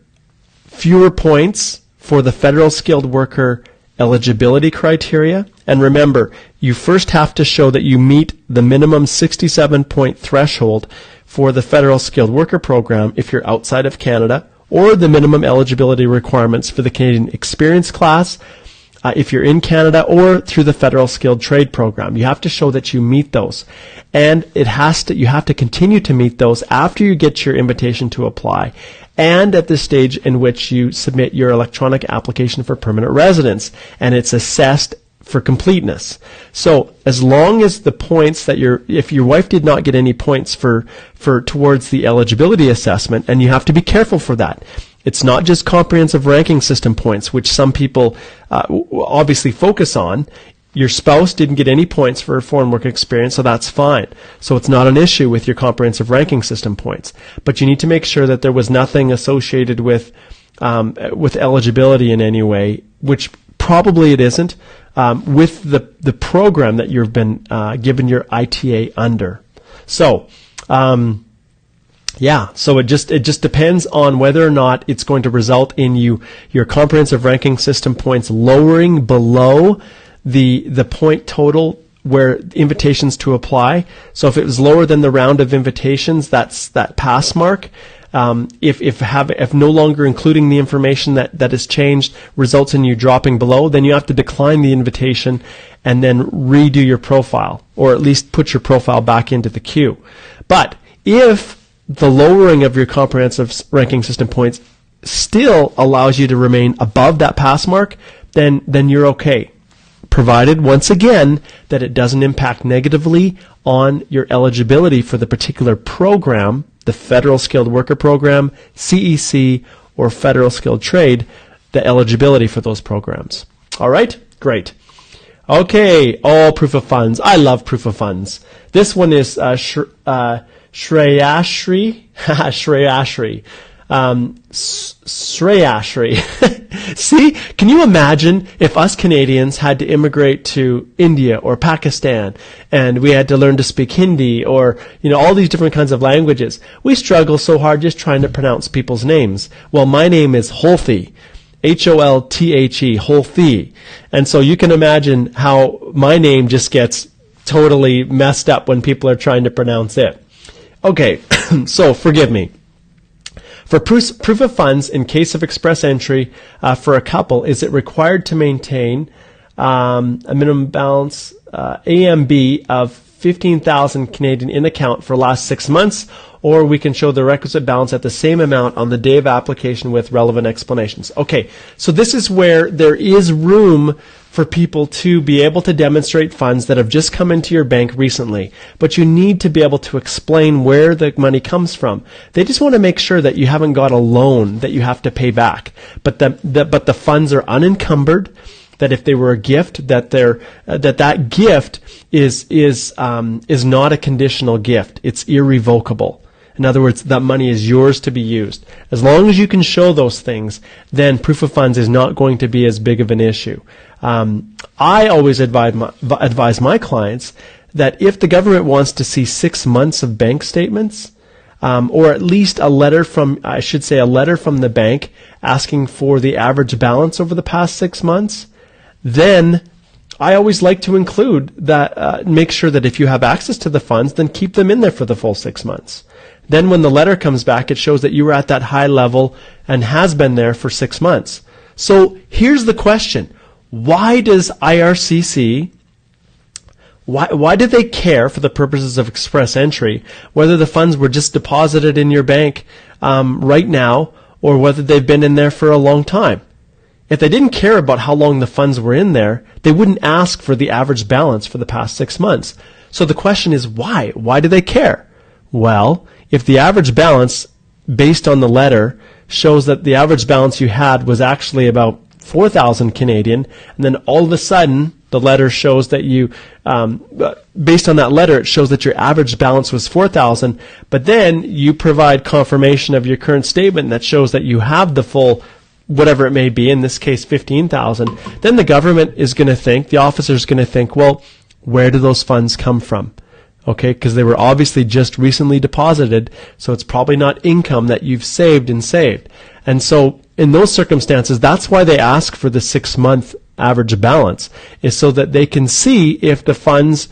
S1: fewer points for the federal skilled worker eligibility criteria. And remember, you first have to show that you meet the minimum 67-point threshold for the federal skilled worker program if you're outside of Canada, or the minimum eligibility requirements for the Canadian Experience class if you're in Canada, or through the Federal Skilled Trade Program. You have to show that you meet those. And you have to continue to meet those after you get your invitation to apply, and at the stage in which you submit your electronic application for permanent residence, and it's assessed for completeness. So as long as the points that if your wife did not get any points for towards the eligibility assessment, and you have to be careful for that. It's not just comprehensive ranking system points, which some people obviously focus on. Your spouse didn't get any points for foreign work experience, so that's fine. So it's not an issue with your comprehensive ranking system points. But you need to make sure that there was nothing associated with eligibility in any way, which probably it isn't, with the program that you've been given your ITA under. So, so it just depends on whether or not it's going to result in your comprehensive ranking system points lowering below the point total where invitations to apply. So if it was lower than the round of invitations, that's that pass mark. If no longer including the information that has changed results in you dropping below, then you have to decline the invitation and then redo your profile, or at least put your profile back into the queue. But if the lowering of your comprehensive ranking system points still allows you to remain above that pass mark, then you're okay, provided, once again, that it doesn't impact negatively on your eligibility for the particular program, the Federal Skilled Worker Program, CEC, or Federal Skilled Trade, the eligibility for those programs. All right? Great. Okay, proof of funds. I love proof of funds. This one is Shreyashri. Shreyashri. Shreyashri. See, can you imagine if us Canadians had to immigrate to India or Pakistan and we had to learn to speak Hindi or, all these different kinds of languages? We struggle so hard just trying to pronounce people's names. Well, my name is Holthe. Holthe, Holthe. And so you can imagine how my name just gets totally messed up when people are trying to pronounce it. Okay, so forgive me. For proof of funds, in case of express entry for a couple, is it required to maintain a minimum balance AMB of 15,000 Canadian in account for last 6 months, or we can show the requisite balance at the same amount on the day of application with relevant explanations? Okay, so this is where there is room for people to be able to demonstrate funds that have just come into your bank recently, but you need to be able to explain where the money comes from. They just want to make sure that you haven't got a loan that you have to pay back, but the funds are unencumbered, that if they were a gift, that that gift is not a conditional gift. It's irrevocable. In other words, that money is yours to be used. As long as you can show those things, then proof of funds is not going to be as big of an issue. I always advise my clients that if the government wants to see 6 months of bank statements, or at least a letter from the bank asking for the average balance over the past 6 months, then I always like to include that, make sure that if you have access to the funds, then keep them in there for the full 6 months. Then when the letter comes back, it shows that you were at that high level and has been there for 6 months. So here's the question. Why does IRCC, why do they care for the purposes of express entry, whether the funds were just deposited in your bank right now or whether they've been in there for a long time? If they didn't care about how long the funds were in there, they wouldn't ask for the average balance for the past 6 months. So the question is why? Why do they care? Well, if the average balance based on the letter shows that the average balance you had was actually about 4,000 Canadian, and then all of a sudden the letter shows that you, based on that letter, it shows that your average balance was 4,000, but then you provide confirmation of your current statement that shows that you have the full, whatever it may be, in this case 15,000, then the government is going to think, the officer is going to think, well, where do those funds come from? Okay, because they were obviously just recently deposited, so it's probably not income that you've saved. And so in those circumstances, that's why they ask for the 6 month average balance, is so that they can see if the funds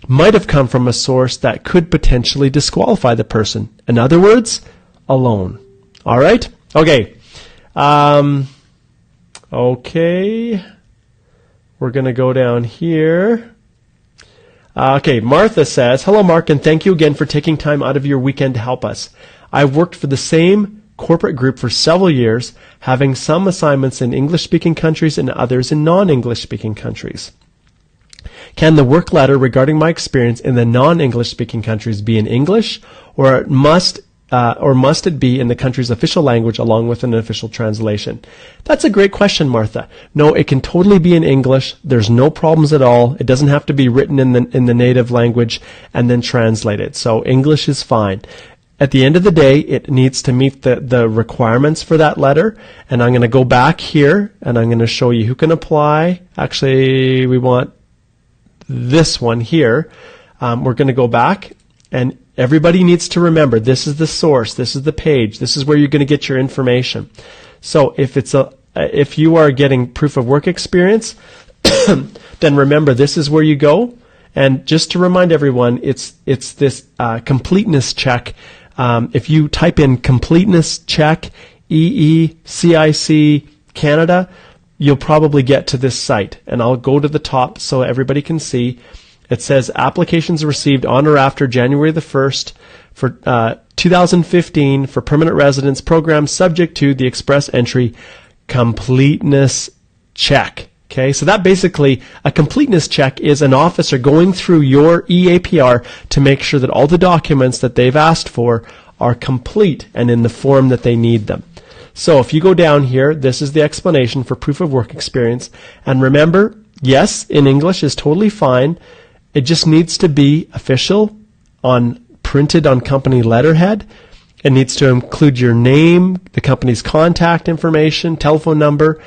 S1: might have come from a source that could potentially disqualify the person. In other words, a loan. All right? Okay. Okay. We're going to go down here. Okay, Martha says, hello, Mark, and thank you again for taking time out of your weekend to help us. I've worked for the same corporate group for several years, having some assignments in English-speaking countries and others in non-English-speaking countries. Can the work letter regarding my experience in the non-English-speaking countries be in English, or must it be in the country's official language along with an official translation? That's a great question, Martha. No, it can totally be in English. There's no problems at all. It doesn't have to be written in the native language and then translated. So English is fine. At the end of the day, it needs to meet the requirements for that letter. And I'm going to go back here and I'm going to show you who can apply. Actually, we want this one here. We're going to go back, and everybody needs to remember, this is the source, this is the page, this is where you're going to get your information. So if you are getting proof of work experience, then remember, this is where you go. And just to remind everyone, it's this completeness check. If you type in completeness check, EECIC Canada, you'll probably get to this site. And I'll go to the top so everybody can see. It says applications received on or after January the 1st for 2015 for permanent residence programs subject to the express entry completeness check. Okay, so that basically, a completeness check is an officer going through your EAPR to make sure that all the documents that they've asked for are complete and in the form that they need them. So if you go down here, this is the explanation for proof of work experience. And remember, yes, in English is totally fine. It just needs to be official, printed on company letterhead. It needs to include your name, the company's contact information, telephone number,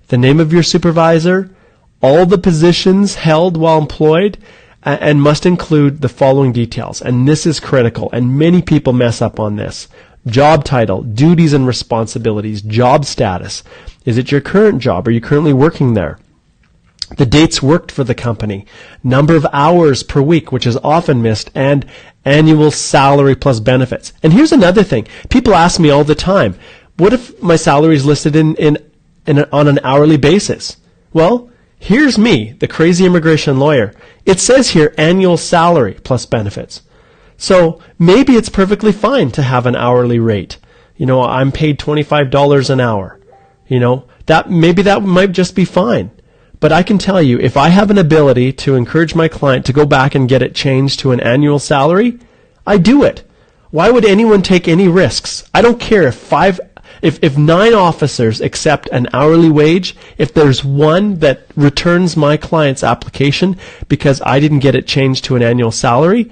S1: the name of your supervisor, all the positions held while employed, and must include the following details. And this is critical, and many people mess up on this. Job title, duties and responsibilities, job status. Is it your current job? Are you currently working there? The dates worked for the company, number of hours per week, which is often missed, and annual salary plus benefits. And here's another thing. People ask me all the time, what if my salary is listed on an hourly basis? Well, here's me, the crazy immigration lawyer. It says here annual salary plus benefits. So maybe it's perfectly fine to have an hourly rate. I'm paid $25 an hour. Maybe that might just be fine. But I can tell you, if I have an ability to encourage my client to go back and get it changed to an annual salary, I do it. Why would anyone take any risks? I don't care if 9 officers accept an hourly wage, if there's one that returns my client's application because I didn't get it changed to an annual salary,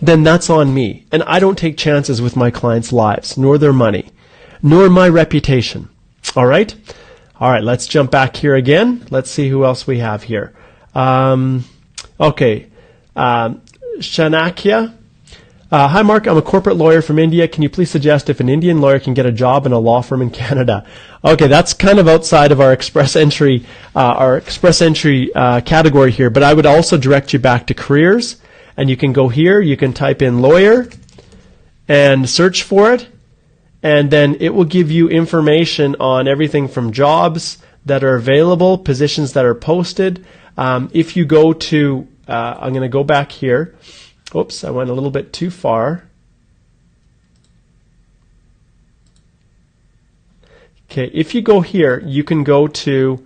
S1: then that's on me. And I don't take chances with my clients' lives, nor their money, nor my reputation. All right? All right, let's jump back here again. Let's see who else we have here. Okay. Shanakya. Hi, Mark. I'm a corporate lawyer from India. Can you please suggest if an Indian lawyer can get a job in a law firm in Canada? Okay, that's kind of outside of our express entry category here, but I would also direct you back to careers, and you can go here. You can type in lawyer and search for it, and then it will give you information on everything from jobs that are available, positions that are posted. If you go to, I'm going to go back here. Oops, I went a little bit too far. Okay, if you go here, you can go to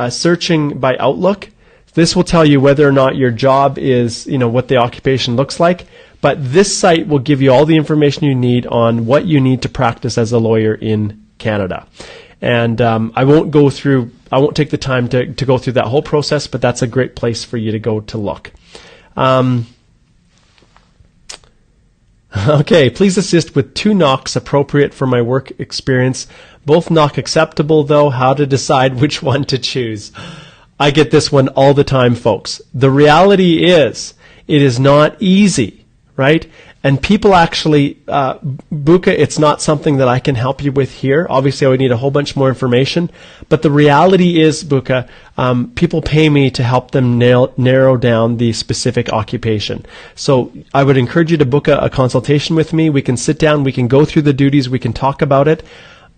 S1: searching by Outlook. This will tell you whether or not your job is, what the occupation looks like. But this site will give you all the information you need on what you need to practice as a lawyer in Canada. And I won't take the time to go through that whole process, but that's a great place for you to go to look. Okay, please assist with 2 knocks appropriate for my work experience. Both knock acceptable, though. How to decide which one to choose? I get this one all the time, folks. The reality is, it is not easy, right? And people actually, Buka, it's not something that I can help you with here. Obviously, I would need a whole bunch more information. But the reality is, Buka, people pay me to help them narrow down the specific occupation. So I would encourage you to book a consultation with me. We can sit down, we can go through the duties, we can talk about it.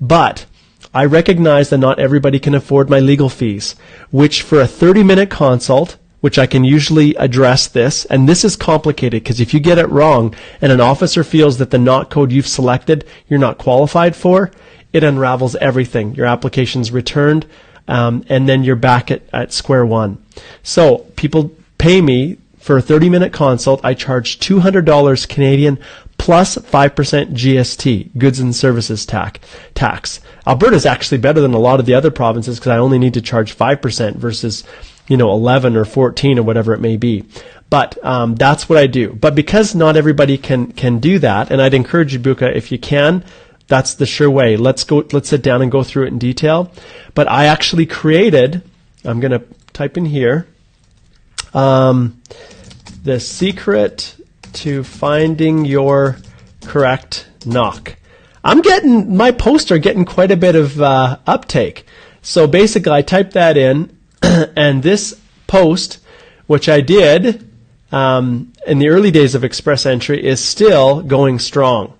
S1: But I recognize that not everybody can afford my legal fees, which for a 30-minute consult, which I can usually address this, and this is complicated because if you get it wrong and an officer feels that the knot code you've selected you're not qualified for, it unravels everything. Your application's returned, and then you're back at square one. So people pay me for a 30-minute consult. I charge $200 Canadian plus 5% GST, goods and services tax. Alberta's actually better than a lot of the other provinces because I only need to charge 5% versus 11 or 14 or whatever it may be. But that's what I do. But because not everybody can do that, and I'd encourage you, Buka, if you can, that's the sure way. Let's sit down and go through it in detail. But I actually created, I'm going to type in here, the secret to finding your correct knock. My posts are getting quite a bit of uptake. So basically I typed that in, and this post, which I did in the early days of Express Entry, is still going strong.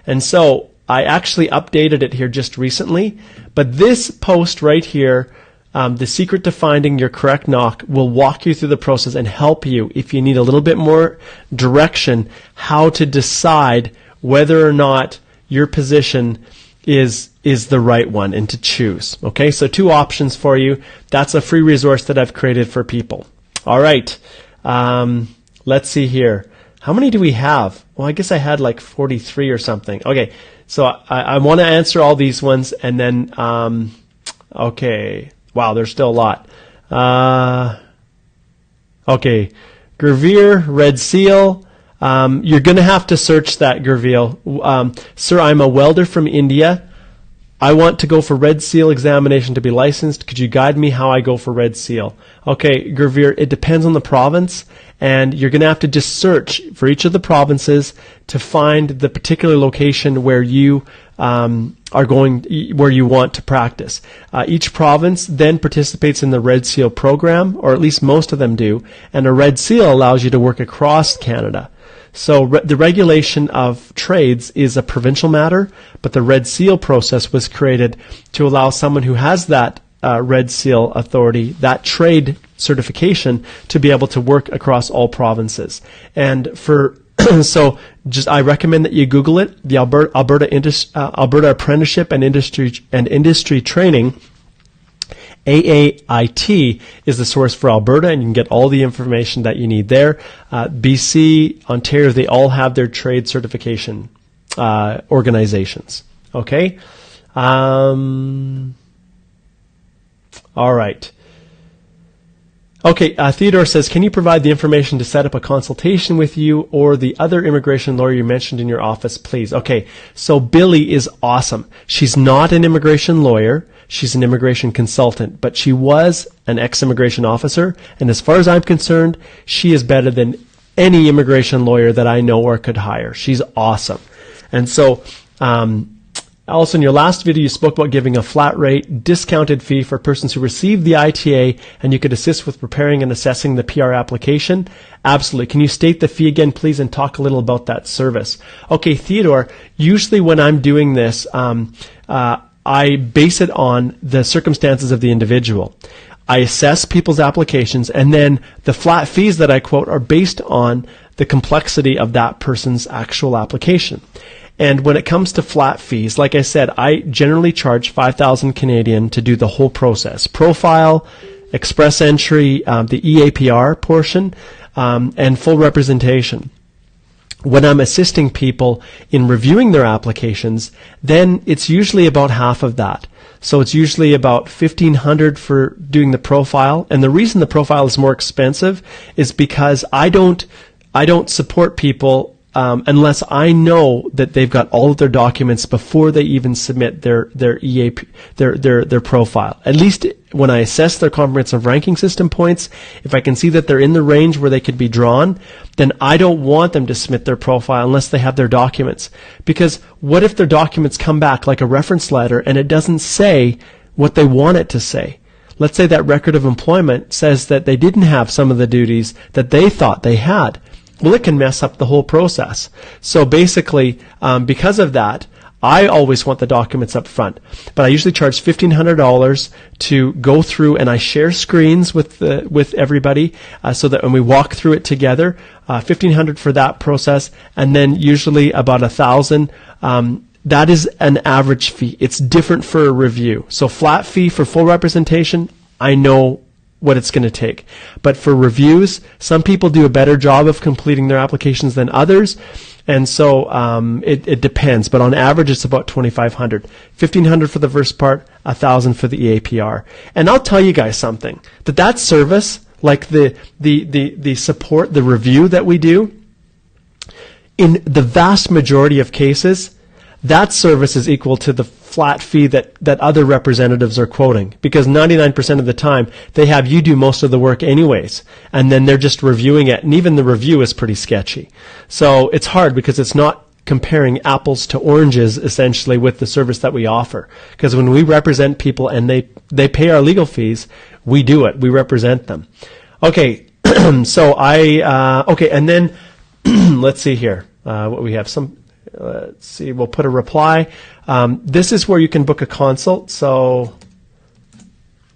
S1: And so I actually updated it here just recently. But this post right here, the secret to finding your correct knock, will walk you through the process and help you if you need a little bit more direction how to decide whether or not your position is the right one and to choose. Okay, so 2 options for you. That's a free resource that I've created for people. All right, let's see here. How many do we have? Well, I guess I had like 43 or something. Okay, so I want to answer all these ones, and then, okay, wow, there's still a lot. Okay, Gravir, Red Seal. You're going to have to search that, Gurveal. Sir, I'm a welder from India. I want to go for Red Seal examination to be licensed. Could you guide me how I go for Red Seal? Okay, Gurveer, it depends on the province, and you're going to have to just search for each of the provinces to find the particular location where you where you want to practice. Each province then participates in the Red Seal program, or at least most of them do, and a Red Seal allows you to work across Canada. So the regulation of trades is a provincial matter, but the Red Seal process was created to allow someone who has that Red Seal authority, that trade certification, to be able to work across all provinces. And so I recommend that you Google it, the Alberta Apprenticeship and Industry Training. AAIT is the source for Alberta, and you can get all the information that you need there. BC, Ontario, they all have their trade certification organizations. Okay? All right. Okay, Theodore says, can you provide the information to set up a consultation with you or the other immigration lawyer you mentioned in your office, please? Okay, so Billy is awesome. She's not an immigration lawyer. She's an immigration consultant, but she was an ex-immigration officer, and as far as I'm concerned, she is better than any immigration lawyer that I know or could hire. She's awesome. And so, also, in your last video, you spoke about giving a flat rate discounted fee for persons who receive the ITA, and you could assist with preparing and assessing the PR application. Absolutely. Can you state the fee again, please, and talk a little about that service? Okay, Theodore, usually when I'm doing this, I base it on the circumstances of the individual. I assess people's applications, and then the flat fees that I quote are based on the complexity of that person's actual application. And when it comes to flat fees, like I said, I generally charge 5,000 Canadian to do the whole process. Profile, express entry, the EAPR portion, and full representation. When I'm assisting people in reviewing their applications, then it's usually about half of that. So it's usually about $1,500 for doing the profile. And the reason the profile is more expensive is because I don't support people unless I know that they've got all of their documents before they even submit their EAP, their profile. At least when I assess their comprehensive ranking system points, if I can see that they're in the range where they could be drawn, then I don't want them to submit their profile unless they have their documents. Because what if their documents come back like a reference letter and it doesn't say what they want it to say? Let's say that record of employment says that they didn't have some of the duties that they thought they had. Well, it can mess up the whole process. So basically, because of that, I always want the documents up front. But I usually charge $1,500 to go through, and I share screens with everybody so that when we walk through it together, $1,500 for that process, and then usually about $1,000. That is an average fee. It's different for a review. So flat fee for full representation, I know what it's going to take. But for reviews, some people do a better job of completing their applications than others, and so it depends. But on average, it's about $2,500, $1,500 for the first part, $1,000 for the EAPR. And I'll tell you guys something: that service, like the support, the review that we do, in the vast majority of cases, that service is equal to the flat fee that other representatives are quoting, because 99% of the time they have you do most of the work anyways, and then they're just reviewing it, and even the review is pretty sketchy. So it's hard because it's not comparing apples to oranges essentially with the service that we offer, because when we represent people and they pay our legal fees, we do it, we represent them. Okay, so okay, and then let's see here what we have. Let's see, we'll put a reply. This is where you can book a consult. So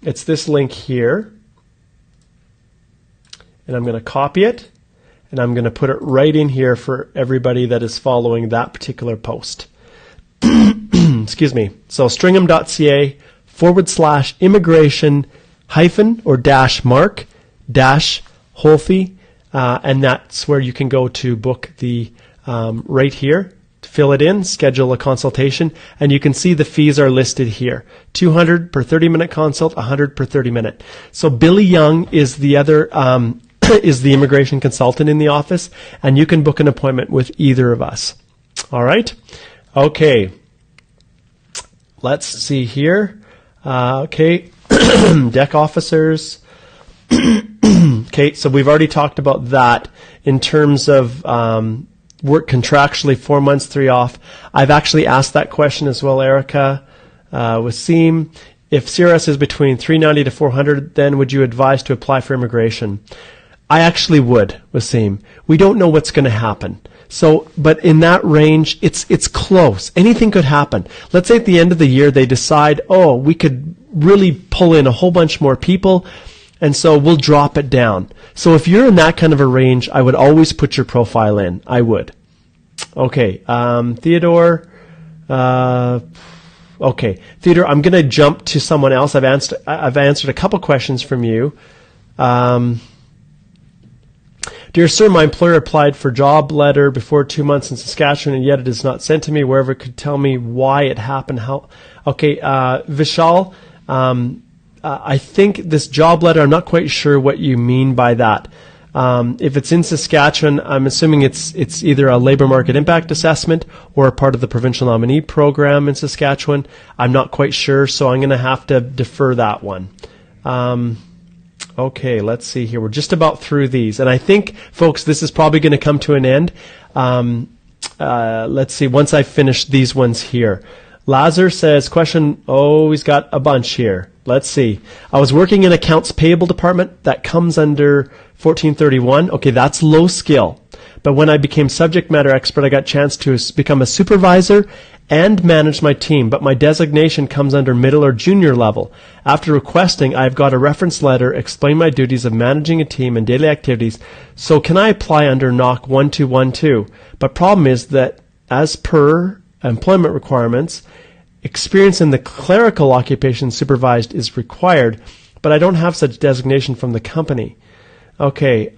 S1: it's this link here. And I'm going to copy it. And I'm going to put it right in here for everybody that is following that particular post. Excuse me. So stringham.ca/immigration- or -mark-Holthe. And that's where you can go to book the right here. Fill it in, schedule a consultation, and you can see the fees are listed here. $200 per 30-minute consult, $100 per 30-minute. So Billy Young is the other is the immigration consultant in the office, and you can book an appointment with either of us. All right? Okay. Let's see here. Okay. Deck officers. Okay, so we've already talked about that in terms of work contractually 4 months, 3 off. I've actually asked that question as well, Erica. Wasim, if CRS is between 390 to 400, then would you advise to apply for immigration? I actually would, Wasim. We don't know what's going to happen. So, but in that range, it's close. Anything could happen. Let's say at the end of the year they decide, oh, we could really pull in a whole bunch more people, and so we'll drop it down. So if you're in that kind of a range, I would always put your profile in. I would. Okay, Theodore. Okay, Theodore, I'm going to jump to someone else. I've answered a couple questions from you. Dear sir, my employer applied for job letter before 2 months in Saskatchewan, and yet it is not sent to me. Wherever could tell me why it happened. How? Okay, Vishal, I think this job letter, I'm not quite sure what you mean by that. If it's in Saskatchewan, I'm assuming it's either a labor market impact assessment or a part of the provincial nominee program in Saskatchewan. I'm not quite sure, so I'm going to have to defer that one. Okay, let's see here. We're just about through these. And I think, folks, this is probably going to come to an end. Let's see, once I finish these ones here. Lazar says, he's got a bunch here. Let's see. I was working in accounts payable department. That comes under 1431. Okay, that's low skill. But when I became subject matter expert, I got a chance to become a supervisor and manage my team, but my designation comes under middle or junior level. After requesting, I've got a reference letter explaining my duties of managing a team and daily activities. So can I apply under NOC 1212? But problem is that as per employment requirements, experience in the clerical occupation supervised is required, but I don't have such designation from the company. Okay,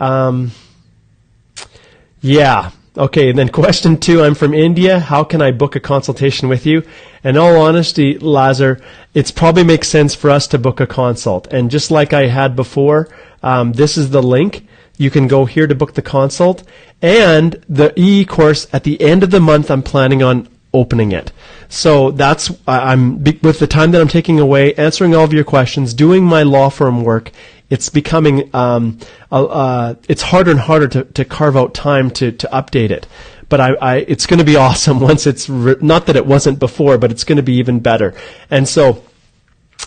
S1: yeah. Okay, and then question 2, I'm from India. How can I book a consultation with you? In all honesty, Lazar, it probably makes sense for us to book a consult. And just like I had before, this is the link. You can go here to book the consult. And the EE course, at the end of the month, I'm planning on opening it. So that's, with the time that I'm taking away, answering all of your questions, doing my law firm work, it's becoming, it's harder and harder to carve out time to update it. But it's going to be awesome once it's, not that it wasn't before, but it's going to be even better. And so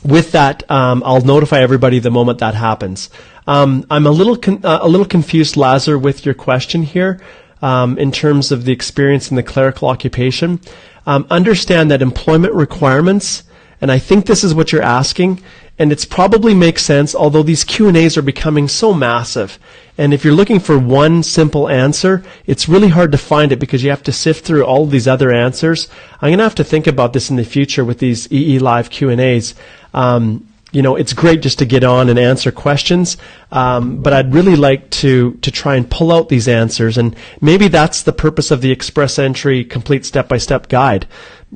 S1: with that, I'll notify everybody the moment that happens. I'm a little confused, Lazar, with your question here, in terms of the experience in the clerical occupation. Understand that employment requirements, and I think this is what you're asking, and it's probably makes sense, although these Q&As are becoming so massive. And if you're looking for one simple answer, it's really hard to find it because you have to sift through all of these other answers. I'm going to have to think about this in the future with these EE Live Q&As. It's great just to get on and answer questions, but I'd really like to try and pull out these answers, and maybe that's the purpose of the Express Entry Complete Step-by-Step Guide.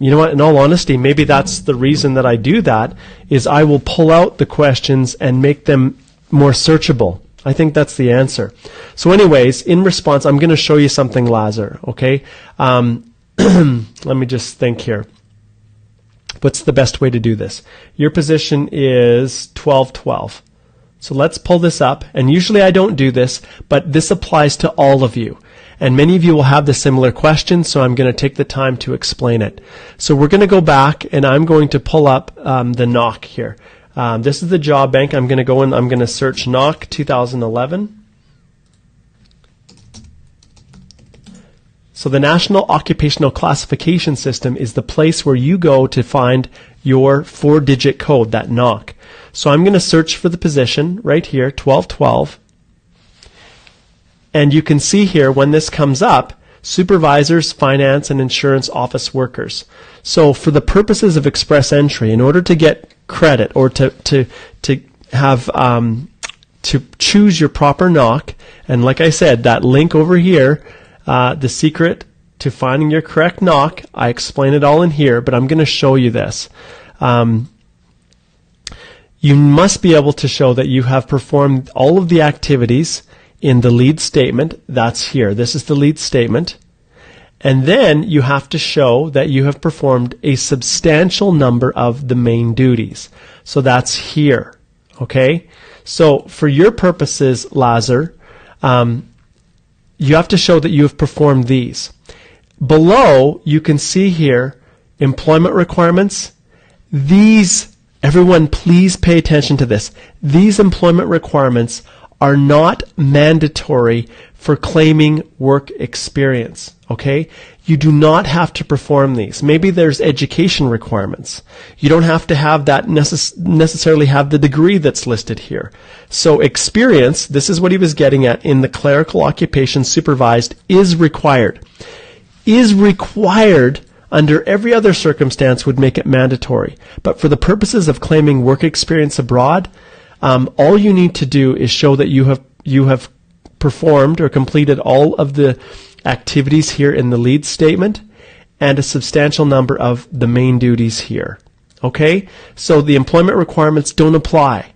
S1: You know what, in all honesty, maybe that's the reason that I do that, is I will pull out the questions and make them more searchable. I think that's the answer. So anyways, in response, I'm going to show you something, Lazar, okay? Let me just think here. What's the best way to do this? Your position is 1212. So let's pull this up. And usually I don't do this, but this applies to all of you. And many of you will have the similar question, so I'm going to take the time to explain it. So we're going to go back, and I'm going to pull up the NOC here. This is the job bank. I'm going to go in. I'm going to search NOC 2011. So the National Occupational Classification System is the place where you go to find your 4-digit code, that NOC. So I'm going to search for the position right here, 1212. And you can see here when this comes up, supervisors, finance, and insurance office workers. So for the purposes of Express Entry, in order to get credit or to have to choose your proper NOC, and like I said, that link over here, the secret to finding your correct NOC, I explain it all in here, but I'm going to show you this. You must be able to show that you have performed all of the activities in the lead statement. That's here. This is the lead statement. And then you have to show that you have performed a substantial number of the main duties. So that's here. Okay? So for your purposes, Lazar, you have to show that you have performed these. Below, you can see here, employment requirements. These, everyone please pay attention to this. These employment requirements are not mandatory for claiming work experience, okay? You do not have to perform these. Maybe there's education requirements. You don't have to have that necessarily have the degree that's listed here. So experience, this is what he was getting at in the clerical occupation supervised, is required. Is required, under every other circumstance would make it mandatory. But for the purposes of claiming work experience abroad, all you need to do is show that you have performed or completed all of the activities here in the lead statement and a substantial number of the main duties here. Okay? So the employment requirements don't apply.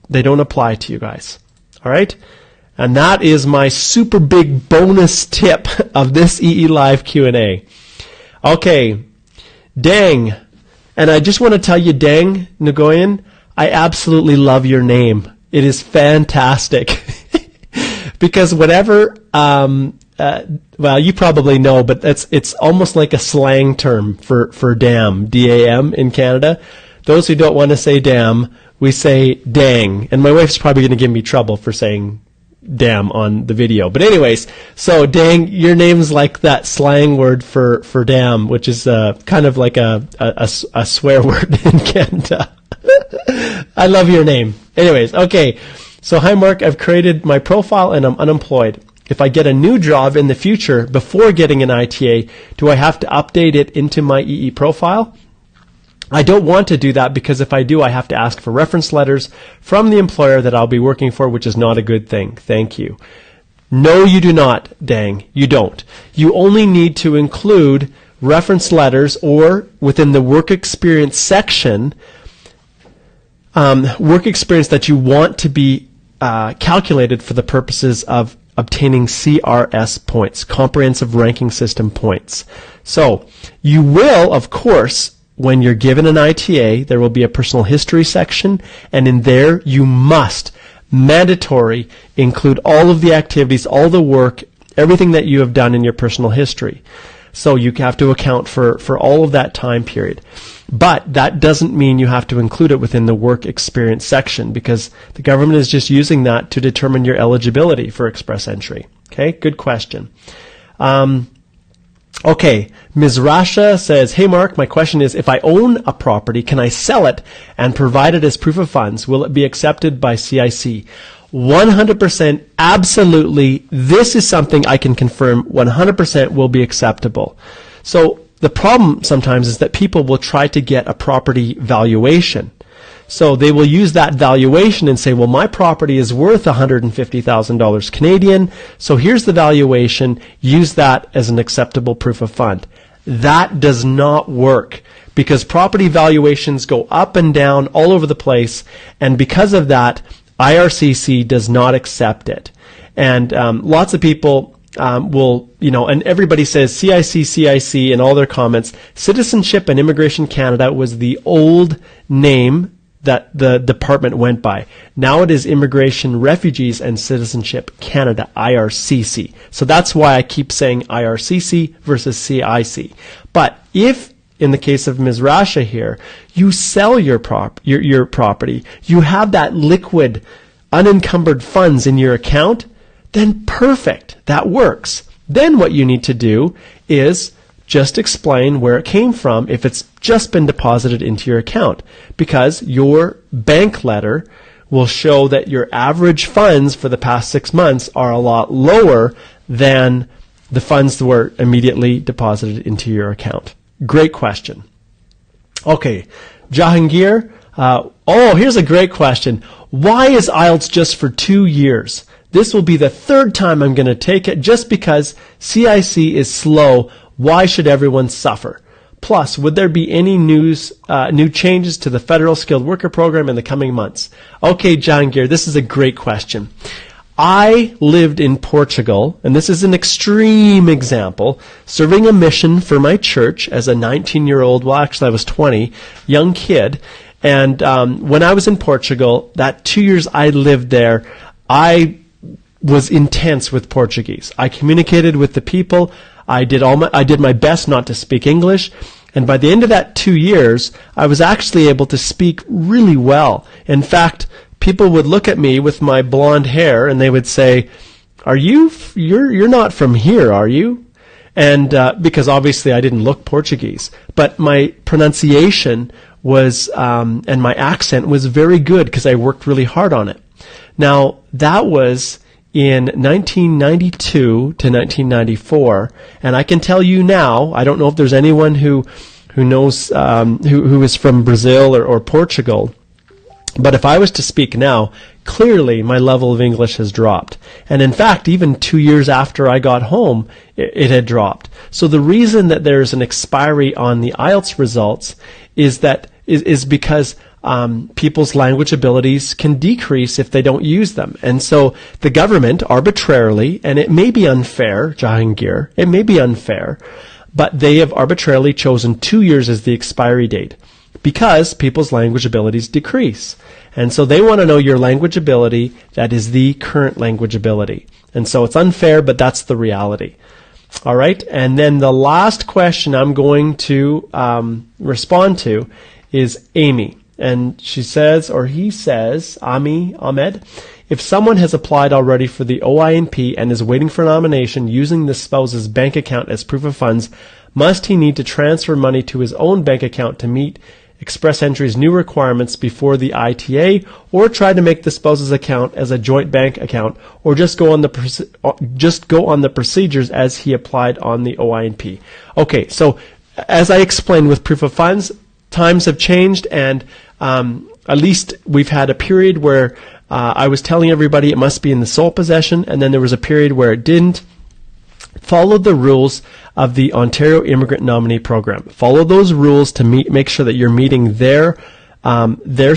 S1: They don't apply to you guys. All right? And that is my super big bonus tip of this EE Live Q&A. Okay. Dang. And I just want to tell you, Dang Nguyen, I absolutely love your name. It is fantastic. Because whatever, well, you probably know, but it's almost like a slang term for damn, D-A-M in Canada. Those who don't want to say damn, we say dang. And my wife's probably going to give me trouble for saying damn on the video. But anyways, so dang, your name's like that slang word for damn, which is kind of like a swear word in Canada. I love your name. Anyways, okay. So hi Mark, I've created my profile and I'm unemployed. If I get a new job in the future before getting an ITA, do I have to update it into my EE profile? I don't want to do that because if I do, I have to ask for reference letters from the employer that I'll be working for, which is not a good thing. Thank you. No, you do not, Dang. You don't. You only need to include reference letters or within the work experience section, work experience that you want to be calculated for the purposes of obtaining CRS points, Comprehensive Ranking System points. So you will, of course, when you're given an ITA, there will be a personal history section, and in there you must, mandatory, include all of the activities, all the work, everything that you have done in your personal history. So you have to account for all of that time period. But that doesn't mean you have to include it within the work experience section because the government is just using that to determine your eligibility for express entry. Okay, good question. Okay, Ms. Rasha says, hey Mark, my question is, if I own a property, can I sell it and provide it as proof of funds? Will it be accepted by CIC? 100%, absolutely. This is something I can confirm 100% will be acceptable. So the problem sometimes is that people will try to get a property valuation. So they will use that valuation and say, well, my property is worth $150,000 Canadian, so here's the valuation, use that as an acceptable proof of fund. That does not work because property valuations go up and down all over the place, and because of that, IRCC does not accept it. And lots of people will, and everybody says CIC, CIC in all their comments. Citizenship and Immigration Canada was the old name that the department went by. Now it is Immigration, Refugees, and Citizenship Canada, IRCC. So that's why I keep saying IRCC versus CIC. But if, in the case of Ms. Rasha here, you sell your property, you have that liquid, unencumbered funds in your account, then perfect, that works. Then what you need to do is just explain where it came from if it's just been deposited into your account, because your bank letter will show that your average funds for the past 6 months are a lot lower than the funds that were immediately deposited into your account. Great question. Okay, Jahangir, here's a great question. Why is IELTS just for 2 years? This will be the 3rd time I'm going to take it just because CIC is slow. Why should everyone suffer? Plus, would there be any new changes to the Federal Skilled Worker Program in the coming months? Okay, Jahangir, this is a great question. I lived in Portugal, and this is an extreme example, serving a mission for my church as a 19-year-old, well, actually I was 20, young kid. And when I was in Portugal, that 2 years I lived there, I was intense with Portuguese. I communicated with the people. I did my best not to speak English. And by the end of that 2 years, I was actually able to speak really well. In fact, people would look at me with my blonde hair and they would say, you're not from here, are you? And because obviously I didn't look Portuguese, but my pronunciation was and my accent was very good because I worked really hard on it. Now that was in 1992 to 1994, and I can tell you now, I don't know if there's anyone who knows who is from Brazil or Portugal, but if I was to speak now, clearly my level of English has dropped. And in fact, even 2 years after I got home, it had dropped. So the reason that there's an expiry on the IELTS results is because people's language abilities can decrease if they don't use them. And so the government arbitrarily, and it may be unfair, Jahangir, it may be unfair, but they have arbitrarily chosen 2 years as the expiry date because people's language abilities decrease. And so they want to know your language ability that is the current language ability. And so it's unfair, but that's the reality. All right. And then the last question I'm going to respond to is Amy. And she says, or he says, Ahmed, if someone has applied already for the OINP and is waiting for nomination using the spouse's bank account as proof of funds, must he need to transfer money to his own bank account to meet Express Entry's new requirements before the ITA, or try to make the spouse's account as a joint bank account, or just go on the procedures as he applied on the OINP? Okay, so as I explained with proof of funds, times have changed, and at least we've had a period where I was telling everybody it must be in the sole possession, and then there was a period where it didn't. Follow the rules of the Ontario Immigrant Nominee Program. Follow those rules to make sure that you're meeting their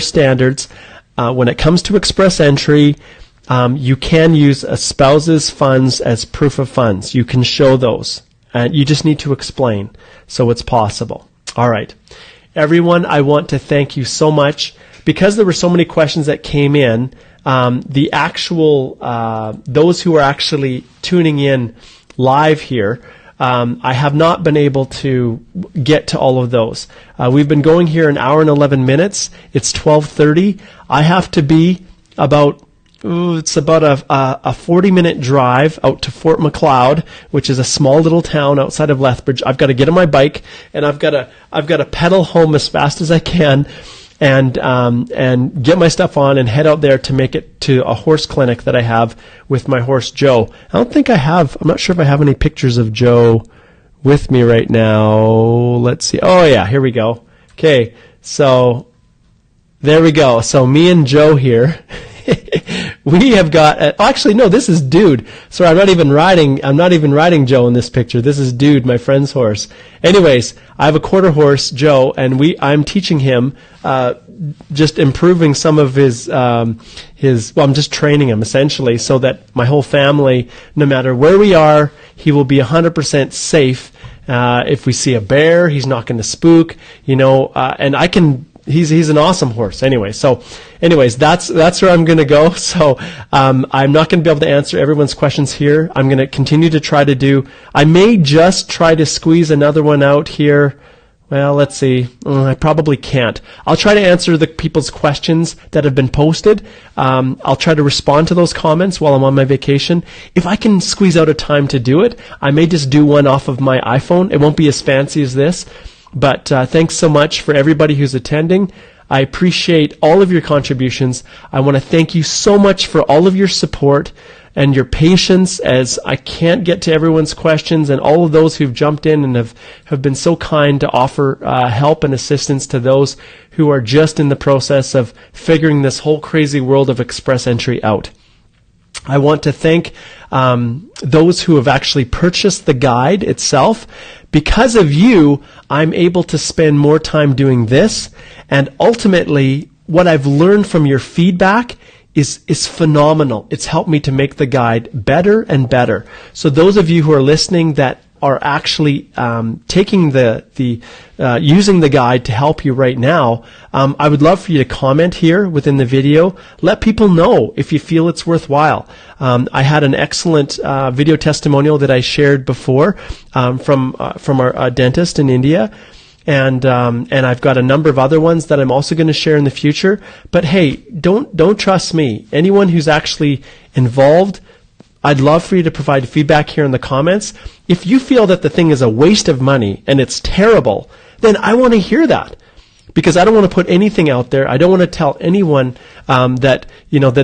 S1: standards. When it comes to Express Entry, you can use a spouse's funds as proof of funds. You can show those. You just need to explain, so it's possible. All right. Everyone, I want to thank you so much. Because there were so many questions that came in, the actual, those who are actually tuning in live here, I have not been able to get to all of those. We've been going here an hour and 11 minutes. It's 12:30. I have to be about it's about a 40-minute drive out to Fort Macleod, which is a small little town outside of Lethbridge. I've got to get on my bike, and I've got to pedal home as fast as I can, and get my stuff on and head out there to make it to a horse clinic that I have with my horse Joe. I'm not sure if I have any pictures of Joe with me right now. Let's see. Oh yeah, here we go. Okay, so there we go. So me and Joe here. We have got actually no, this is Dude. Sorry, I'm not even riding Joe in this picture. This is Dude, my friend's horse. Anyways, I have a quarter horse, Joe, and I'm teaching him just improving some of his I'm just training him essentially so that my whole family, no matter where we are, he will be 100% safe. If we see a bear, he's not going to spook, and I can. He's an awesome horse anyway. So anyways, that's where I'm going to go. So I'm not going to be able to answer everyone's questions here. I'm going to continue to try to do. I may just try to squeeze another one out here. Well, let's see. I probably can't. I'll try to answer the people's questions that have been posted. I'll try to respond to those comments while I'm on my vacation. If I can squeeze out a time to do it, I may just do one off of my iPhone. It won't be as fancy as this. But thanks so much for everybody who's attending. I appreciate all of your contributions. I want to thank you so much for all of your support and your patience as I can't get to everyone's questions, and all of those who've jumped in and have been so kind to offer help and assistance to those who are just in the process of figuring this whole crazy world of Express Entry out. I want to thank those who have actually purchased the guide itself. Because of you, I'm able to spend more time doing this, and ultimately, what I've learned from your feedback is phenomenal. It's helped me to make the guide better and better. So those of you who are listening that are actually taking using the guide to help you right now, I would love for you to comment here within the video. Let people know if you feel it's worthwhile. I had an excellent video testimonial that I shared before from our dentist in India. And I've got a number of other ones that I'm also going to share in the future. But hey, don't trust me. Anyone who's actually involved, I'd love for you to provide feedback here in the comments. If you feel that the thing is a waste of money and it's terrible, then I want to hear that, because I don't want to put anything out there. I don't want to tell anyone that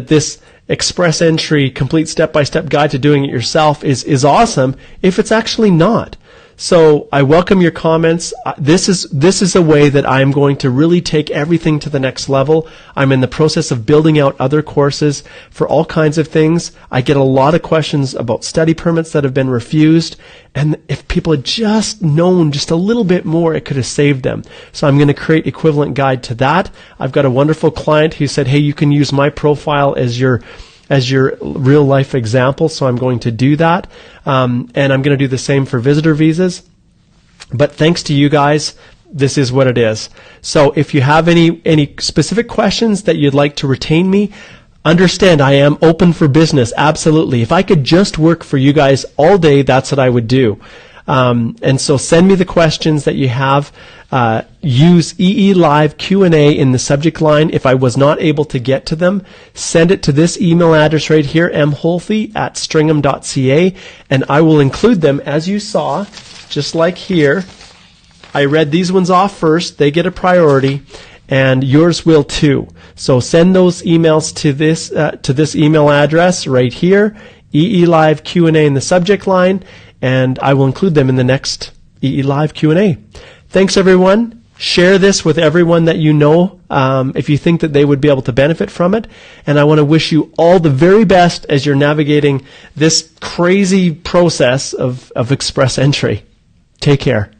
S1: this express entry, complete step-by-step guide to doing it yourself is awesome if it's actually not. So I welcome your comments. This is a way that I'm going to really take everything to the next level. I'm in the process of building out other courses for all kinds of things. I get a lot of questions about study permits that have been refused, and if people had just known just a little bit more, it could have saved them. So I'm going to create equivalent guide to that. I've got a wonderful client who said, hey, you can use my profile as your real life example, so I'm going to do that. And I'm going to do the same for visitor visas. But thanks to you guys, this is what it is. So if you have any specific questions that you'd like to retain me, understand I am open for business, absolutely. If I could just work for you guys all day, that's what I would do. And so send me the questions that you have. Use EE Live Q&A in the subject line. If I was not able to get to them, send it to this email address right here, mholthy@stringham.ca, and I will include them as you saw, just like here. I read these ones off first. They get a priority, and yours will too. So send those emails to this email address right here, EE Live Q&A in the subject line, and I will include them in the next EE Live Q&A. Thanks, everyone. Share this with everyone that you know if you think that they would be able to benefit from it. And I want to wish you all the very best as you're navigating this crazy process of express entry. Take care.